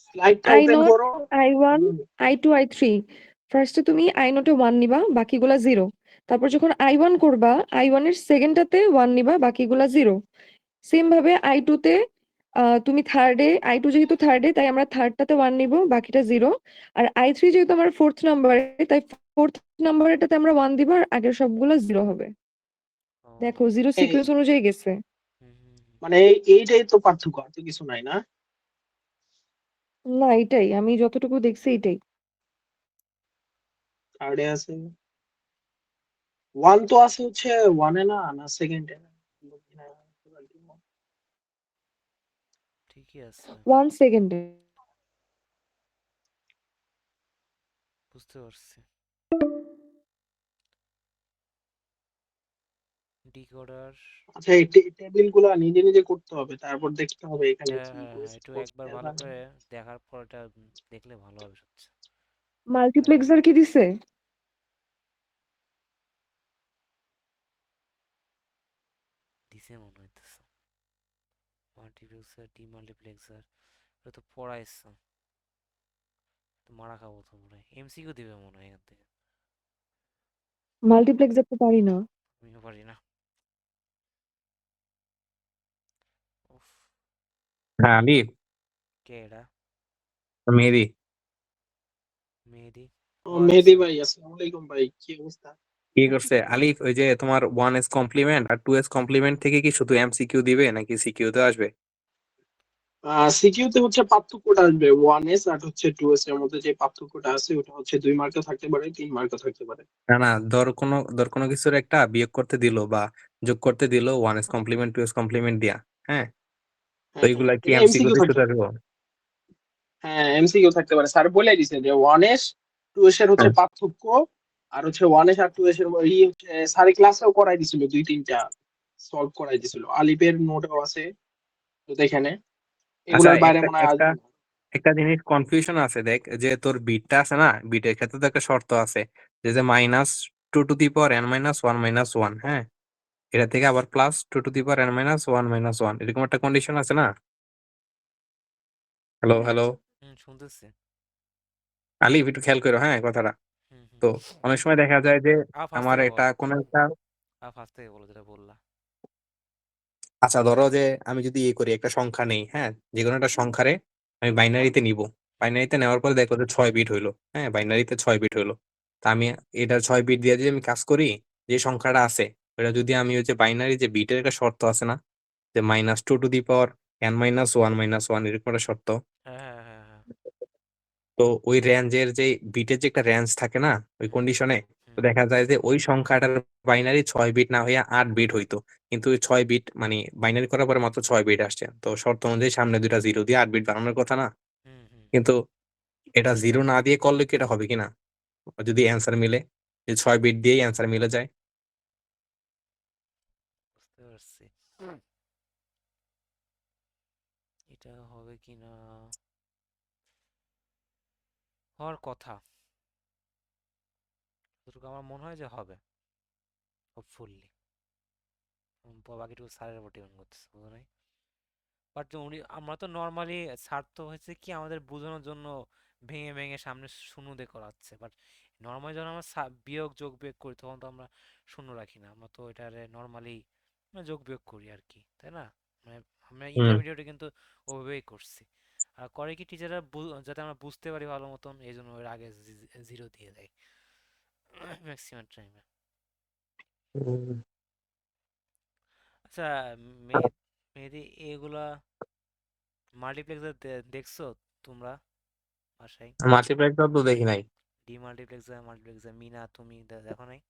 স্লাইডটা আই ওপেন নট, করো। I one, hmm, I two, I three. ফার্স্টে তুমি আই নোটে 1 নিবা, বাকিগুলা 0। তারপর যখন আই ওয়ান করবা, আই ওয়ানের সেকেন্ডটাতে 1 নিবা, বাকিগুলা 0। সেম ভাবে আই টু তে তুমি থার্ডে, আই টু যেহেতু থার্ডে তাই আমরা থার্ডটাতে 1 নিব, বাকিটা 0। আর আই থ্রি যেহেতু আমার ফোর্থ নাম্বারে, তাই ফোর্থ নাম্বারটাতে আমরা 1 দিব, আর আগের সবগুলো 0 হবে। ও, দেখো 0 এই সিকোয়েন্স অনুযায়ী গেছে। হুম হুম হুম। মানে এইটাই তো পার্থক্য, আর তো কিছু নাই না। না, এটাই আমি যতটুকু দেখছি, এটাই। থার্ডে আছে ওয়ান, তো আছে হচ্ছে ওয়ানে না, না সেকেন্ডে না। ঠিকই আছে, 1 সেকেন্ডে। বুঝতে পারছি। ডিকোডার, আচ্ছা, এই টেবিল গুলা নিজে নিজে করতে হবে, তারপর দেখতে হবে এখানে হ্যাঁ কি হ্যাঁ হ্যাঁ, হয়েছে একটু একবার কোশ্চেন ভালো আছে। করে দেখার পর এটা দেখলে ভালো হবে সবচেয়ে। তাহলে মাল্টিপ্লেক্সার কি দিছে? দিছে মনে হইতেছে। মাল্টিপ্লেক্সার, ডিমাল্টিপ্লেক্সার, এটা তো পড়াইছে, তো মারা খাবো তো মনে হয়। এমসিকিউ দিবে মনে হয় এখান থেকে। মাল্টিপ্লেক্সার তো পারি না। আমিও পারি না। উফ, হ্যাঁ আলিফ, কে এটা? মেহেদি। মেহেদি? ও ও মেহেদি আচ্ছা। ভাই, আসসালামু আলাইকুম ভাই, কি অবস্থা? কি করছে আলিফ? ওই যে তোমার 1s কমপ্লিমেন্ট আর 2s কমপ্লিমেন্ট থেকে কি শুধু এমসিকিউ দিবে নাকি সিকিউ তে আসবে? সিকিউ তে হচ্ছে পার্থক্যটা আসবে, ওয়ান এস আর হচ্ছে টু এস এর মধ্যে যে পার্থক্যটা আছে ওটা হচ্ছে 2 মার্কও থাকতে পারে, 3 মার্কও থাকতে পারে। না না, ধর কোনো কিছুর একটা বিয়োগ করতে দিল বা যোগ করতে দিল 1s কমপ্লিমেন্ট 2s কমপ্লিমেন্ট দিয়া। হ্যাঁ, তো হ্যাঁ হ্যাঁ, এইগুলা কি এটা এমসিকিউ এমসিকিউ তে থাকতে শুধু পারে। আসবো? হ্যাঁ এমসিকিউ থাকতে পারে, স্যার বলে দিছে যে ওয়ান এস টু এস এর হচ্ছে হ্যাঁ। পার্থক্য, আর হচ্ছে ওয়ান এস আর টু এস এর স্যার ক্লাসেও করাই দিছিল, 2-3টা সলভ করাই দিছিল, আলিপের নোটও আছে তো এখানে। আচ্ছা, এগুলার বাইরে একটা মনে হয় একটা আসবে না। একটা জিনিস কনফিউশন আছে, দেখ যে তোর বিটটা আছে না, বিটের ক্ষেত্রে তো একটা শর্ত আছে, যে যে -2n-1 - 1, হ্যাঁ, এটা থেকে আবার +2n-1 - 1, এরকম একটা কন্ডিশন আছে না? হ্যালো হ্যালো শুনতেছি। আলিফ, একটু খেয়াল করো হ্যাঁ কথাটা। হুম হুম তো অনেক সময় দেখা যায় যে ফার্স্ট আমার থেকে একটা বলো, কোনো একটা ফার্স্ট থেকে বলো যেটা বললা। আচ্ছা ধরো যে আমি যদি ইয়ে করি একটা সংখ্যা নেই, হ্যাঁ, যে কোনো একটা সংখ্যারে আমি বাইনারিতে নিব। বাইনারিতে নেওয়ার পরে দেখো যে 6 বিট হইলো, হ্যাঁ, বাইনারিতে 6 বিট হইলো। তা আমি এটা 6 বিট দিয়ে যদি আমি কাজ করি, যে সংখ্যাটা আছে ওটা যদি আমি ওই যে বাইনারি যে বিটের একটা শর্ত আছে না, যে -2 টু দি পাওয়ার n-1 এরকম একটা শর্ত। হ্যাঁ হ্যাঁ হ্যাঁ হ্যাঁ। তো ওই রেঞ্জের যে বিটের যে একটা রেঞ্জ থাকে না ওই হুম কন্ডিশনে, তো হুম দেখা যায় যে ওই সংখ্যাটার বাইনারি 6 বিট না হইয়া 8 বিট হইতো। কিন্তু ওই 6 বিট মানে বাইনারি করার পরে মাত্র 6 বিট আসছে, তো শর্ত অনুযায়ী সামনে দুইটা জিরো দিয়ে 8 বিট বানানোর কথা না। হুম হুম। কিন্তু এটা জিরো না দিয়ে করলে কি এটা হবে কিনা, যদি অ্যান্সার মিলে, যে 6 বিট দিয়েই অ্যান্সার মিলে যায়। বুঝতে পারছি। এটা হবে কিনা, হওয়ার কথা, যতটুকু আমার মনে হয় যে হবে, হোপফুলি। বাকিটুকু স্যারের উপর ডিপেন্ড করতেছে, বুঝো নাই? বাট উনি, আমরা তো নর্মালি, স্যার তো হয়েছে কি আমাদের বোঝানোর জন্য ভেঙে ভেঙে সামনে শূন্য দিয়ে করাচ্ছে, বাট নর্মালি যখন আমরা বিয়োগ যোগ বিয়োগ করি তখন তো আমরা শূন্য রাখি না, আমরা তো এটারে নর্মালি যোগ বিয়োগ করি আর কি, তাই না? মানে আমরা হুম। ইন্টারমিডিয়েটে কিন্তু ওভাবেই করছি। আর করে কি টিচাররা, যাতে আমরা বুঝতে পারি ভালো মতন, এই জন্য ওর আগে জিরো দিয়ে দেয় ম্যাক্সিমাম টাইমে। হুম। আচ্ছা, মেহেদি, এগুলা মাল্টিপ্লেক্সার দেখছো তোমরা বাসায়? মাল্টিপ্লেক্সার তো দেখি নাই। মাল্টিপ্লেক্সার মিনা, তুমি দেখো নাই?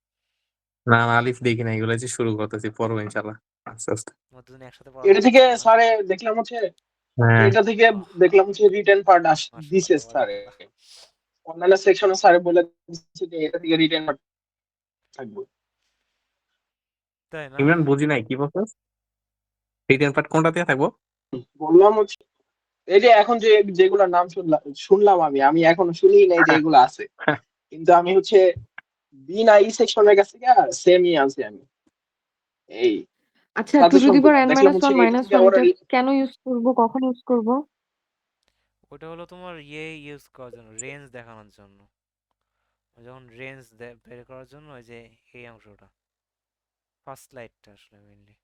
না না, আলিফ দেখি নাই, এগুলো যে শুরু করতেছি, পড়বো ইনশাল্লাহ আস্তে আস্তে। তোমার দুজনে একসাথে পড়া এটা থেকে লাগতেছে না? স্যারে দেখলাম হচ্ছে, হ্যাঁ। এটা থেকে দেখলাম হচ্ছে রিটেন পার্ট দিছে মাশাআল্লাহ স্যারে। তাবারাকাল্লাহ। অন্যান্য সেকশনে স্যারে বলে দিচ্ছে যে এটা থেকে রিটেন পার্ট থাকবে। তাই না? ইমরান বুঝি নাই কি বলছো, রিটেন পার্ট কোনটা দিয়ে থাকবো? বললাম হচ্ছে এই যে এখন যে যেগুলোর নাম শুনলাম আমি এখনো শুনি নাই যে এগুলো আছে, কিন্তু আমি হচ্ছে বিনা ই সেকশনের কাছ থেকে সেমই আনছি আমি। এই আচ্ছা, টু টু সাজেশন দি পাওয়ার থেকে n দেখলাম মাইনাস হচ্ছে ওয়ান এটা মাইনাস থেকে ওয়ান ওরা এটা কেন ইউজ করব, কখন ইউজ করব? ওটা হলো তোমার ইউজ করার জন্য, রেঞ্জ দেখানোর জন্য। যখন রেঞ্জ বের করার জন্য, ওই যে এই অংশটা, ফার্স্ট স্লাইডটা আসলে মেইনলি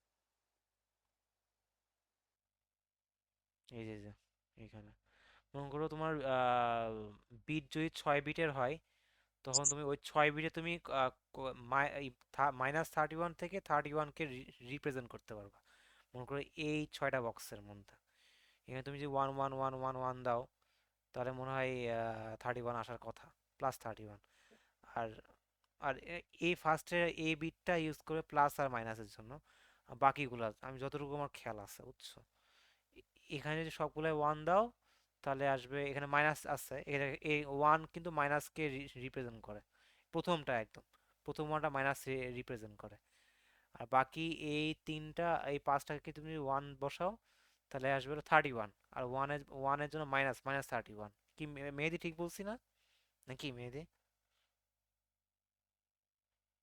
এই যে এখানে। মনে করো তোমার বিট যদি 6 বিটের হয়, তখন তুমি ওই 6 বিটে তুমি -31 থেকে 31কে রিপ্রেজেন্ট করতে পারবা। মনে করো এই 6টা বক্সের মধ্যে, এখানে তুমি যদি 1 1 1 1 1 দাও, তাহলে মনে হয় 31 আসার কথা, +31। আর আর এই ফার্স্টের এই বিটটা ইউজ করে প্লাস আর মাইনাসের জন্য। আর বাকিগুলো আমি যতটুকু আমার খেয়াল আছে, বুঝছো, এখানে যদি সবগুলাই 1 দাও, তাহলে আসবে এখানে মাইনাস আছে, এই 1 কিন্তু মাইনাসকে রিপ্রেজেন্ট করে, প্রথমটা একদম, প্রথম ওয়ানটা মাইনাস রিপ্রেজেন্ট করে। আর বাকি এই তিনটা, এই পাঁচটাকে তুমি 1 বসাও, তাহলে আসবে হলো 31। আর ওয়ানের জন্য -31। কি মেহেদি ঠিক বলছি না নাকি মেহেদি?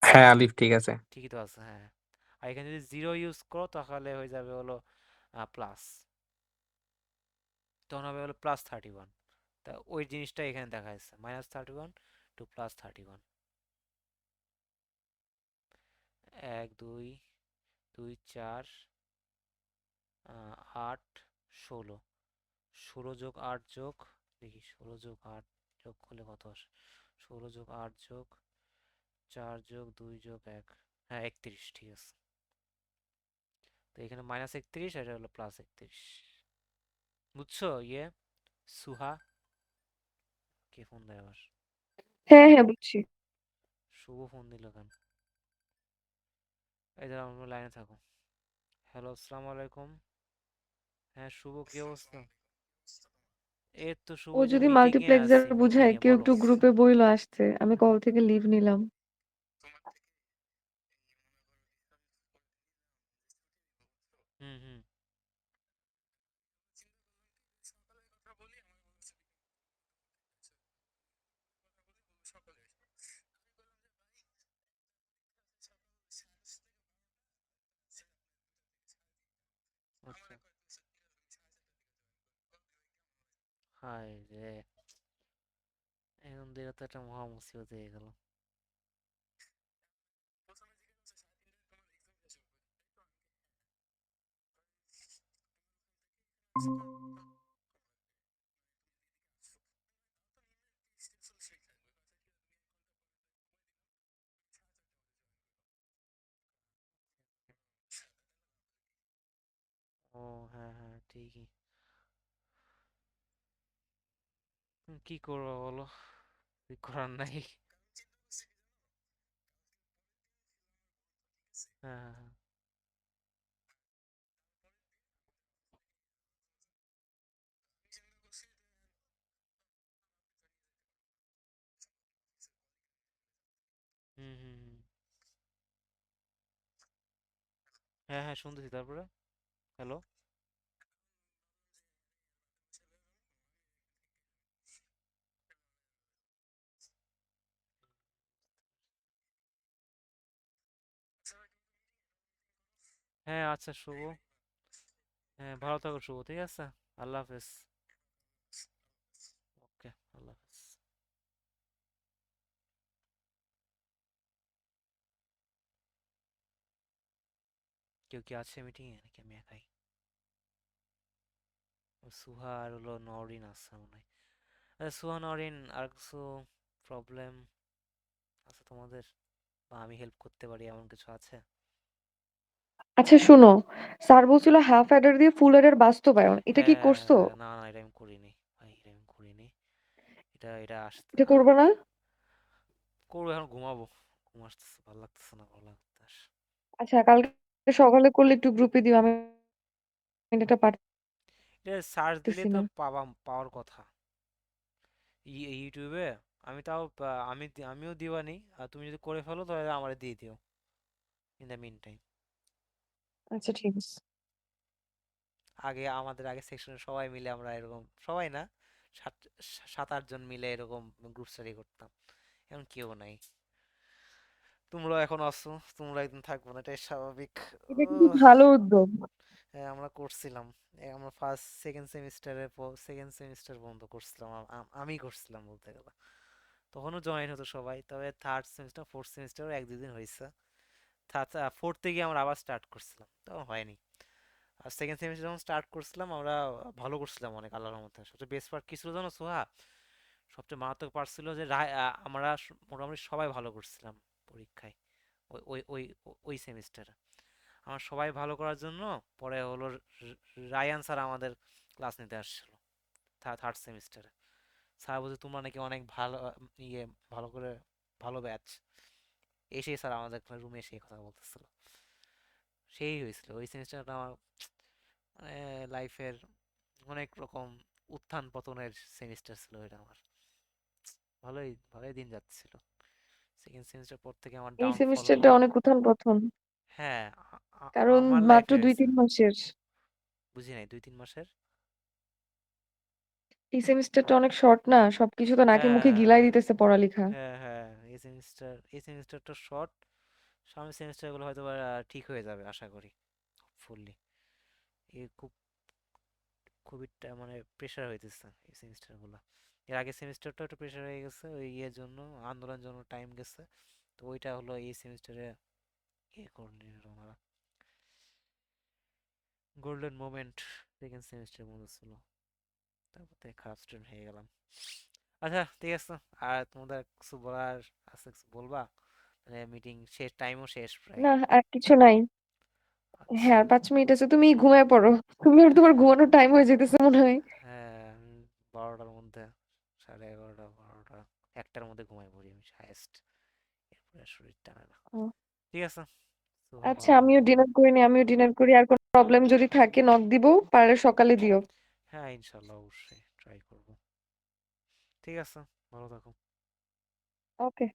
হ্যাঁ আলিফ ঠিক আছে। ঠিকই তো আছে, হ্যাঁ। আর এখানে যদি জিরো ইউজ করো তাহলে হয়ে যাবে হলো প্লাস, তখন হবে হলো +31। তা ওই জিনিসটা এখানে দেখা যাচ্ছে, -31 টু +31। 1 2 2 4 8 16, 16 যোগ 8 যোগ, দেখি 16 যোগ 8 যোগ করলে কত আসে, 16 যোগ 8 যোগ 4 যোগ 2 যোগ 1, হ্যাঁ 31, ঠিক আছে। তো এখানে -31, এটা হলো +31, বুঝছো? সুহা, কে ফোন দেয় আবার? হ্যাঁ হ্যাঁ, বুঝছি। শুভ ফোন দিল কেন? এই দাঁড়াও, আমরা লাইনে থাকো। হ্যালো, আসসালামু আলাইকুম। হ্যাঁ শুভ, কি অবস্থা? এই তো শুভ, ও যে যদি মিটিং এ মাল্টিপ্লেক্সার আছি, মিটিং বুঝায়, এ কেউ বলো। একটু গ্রুপে বইলো আসতে, আমি কল থেকে লিভ নিলাম। হুম হুম। আচ্ছা হায় রে, এখন দিলে তো একটা মহা মুসিবত হয়ে গেল। ও হ্যাঁ হ্যাঁ ঠিকই। কি করবো বলো, কি করার নাই। হ্যাঁ হ্যাঁ হ্যাঁ। হুম হুম হুম। হ্যাঁ হ্যাঁ শুনতেছি, তারপরে হ্যালো। হ্যাঁ আচ্ছা শুভ, হ্যাঁ ভালো থাকো শুভ, ঠিক আছে। আল্লাহ হাফেজ। ওকে, আল্লাহ হাফেজ। কেউ কি আছে মিটিংয়ে নাকি আমি একাই? ও সুহা আর হলো নরিন আছে মনে হয়। আচ্ছা সুহা নরিন, আর কিছু প্রবলেম আছে তোমাদের, বা আমি হেল্প করতে পারি এমন কিছু আছে? আচ্ছা শুনো, স্যার বলছিল হাফ অ্যাডার দিয়ে ফুল অ্যাডার বাস্তবায়ন, এটা কি হ্যাঁ করছো? না না, এটা আমি করিনি ভাই, এটা আমি করিনি। এটা এটা আসতে এটা করবে না? করবো, এখন ঘুমাবো, ঘুম আসতেছে, ভালো লাগতেছে না, ভালো লাগতেছে। আচ্ছা কালকে সকালে করলে একটু গ্রুপে দিও, আমি এটা এটা সার্চ দিলে পারতেছি তো না। পাওয়ার কথা ইউটিউবে। আমি তাও আমিও দিবানি, আর তুমি যদি করে ফেলো তাহলে আমারে দিয়ে দিও ইন দ্য মিন টাইম। আচ্ছা ঠিক আছে। আমাদের আগে সেকশনে সবাই মিলে আমরা এরকম, সবাই না, সাত 7-8 জন মিলে এরকম গ্রুপ স্টাডি করতাম। এখন কেউ নাই। তোমরা এখন আসো, তোমরা একদিন থাকবো না, এটাই স্বাভাবিক। এটা কিন্তু উহ, ভালো উদ্যোগ। হ্যাঁ আমরা করছিলাম, আমরা সেকেন্ড সেমিস্টার পর্যন্ত করছিলাম, আমি করছিলাম বলতে গেলে। তখনও জয়েন হতো সবাই, তবে থার্ড সেমিস্টার ফোর্থ সেমিস্টারও 1-2 দিন হয়েছে। ফোর্থে গিয়ে আমরা আবার স্টার্ট করছিলাম, তখন হয়নি। আর সেকেন্ড সেমিস্টার যখন স্টার্ট করছিলাম আমরা ভালো করছিলাম অনেক, আল্লাহর মধ্যে। সবচেয়ে বেস্ট পার্ট কি ছিল জানো সোহা? সবচেয়ে মারাত্মক পার্ট ছিল যে আমরা মোটামুটি সবাই ভালো করছিলাম পরীক্ষায়, ওই ওই ওই ওই সেমিস্টারে। আমার সবাই ভালো করার জন্য পরে হলো রায়ান স্যার আমাদের ক্লাস নিতে আসছিল থার্ড সেমিস্টারে। স্যার বলছে তোমরা নাকি অনেক ভালো, ইয়ে ভালো করে, ভালো ব্যাচ। এসেই স্যার আমাদের রুমে এসে এই কথা বলতেছিল। সেই হয়েছিল ওই সেমিস্টারটা আমার, মানে লাইফের অনেক রকম উত্থান পতনের সেমিস্টার ছিল এটা আমার। ভালোই ভালোই দিন যাচ্ছিল। সেকেন্ড সেমিস্টার পর থেকে আমার এই ডাউনফল হলো। সেমিস্টারটা অনেক উত্থান পতন, হ্যাঁ, কারণ আমার মাত্র লাইফে দুই হয়েছে। তিন মাসের। বুঝি নাই 2-3 মাসের। এই সেমিস্টারটা অনেক শর্ট না, সবকিছু তো নাকে মুখে হ্যাঁ গিলাই দিতেছে পড়ালেখা। হ্যাঁ হ্যাঁ, এই সেমিস্টারটা শর্ট। সামনের সেমিস্টারগুলো হয়তো বা ঠিক হয়ে যাবে আশা করি, ফুললি। এ খুবই মানে প্রেশার হইতেছে এই সেমিস্টারগুলো। এর আগের সেমিস্টারটা একটু প্রেশার হয়ে গেছে ওই ইয়ের জন্য, আন্দোলনের জন্য টাইম গেছে। তো ওইটা হলো এই সেমিস্টারে ইয়ে করে নিল ওরা। গোল্ডেন মোমেন্ট সেকেন্ড সেমিস্টার মনে ছিল, তারপর থেকে খারাপ স্টুডেন্ট হয়ে গেলাম। আচ্ছা ঠিক আছে, আর তোমাদের কিছু বলার আছে, কিছু বলবা? মানে মিটিং শেষ, টাইমও শেষ প্রায়। না আর কিছু নাই। আচ্ছা। হ্যাঁ আর 5 মিনিট আছে, তুমি ঘুমায় পড়ো। তুমি আর তোমার ঘুমানোর টাইম হয়ে যেতেছে মনে হয়। হ্যাঁ আমি 12টার মধ্যে, 11:30, 12টা, 1টার মধ্যে ঘুমাই পড়ি আমি হায়েস্ট। এরপরে আর শরীর টানে না। ও, ঠিক আছে, সুহা আচ্ছা ভালো আমিও থাকো। ডিনার করিনি, আমিও ডিনার করি। আর কোনো প্রবলেম যদি থাকে নক দিব, পারলে সকালে দিও। হ্যাঁ ইনশাল্লাহ অবশ্যই ট্রাই করবো। ঠিক আছে, ভালো থাকো। ওকে।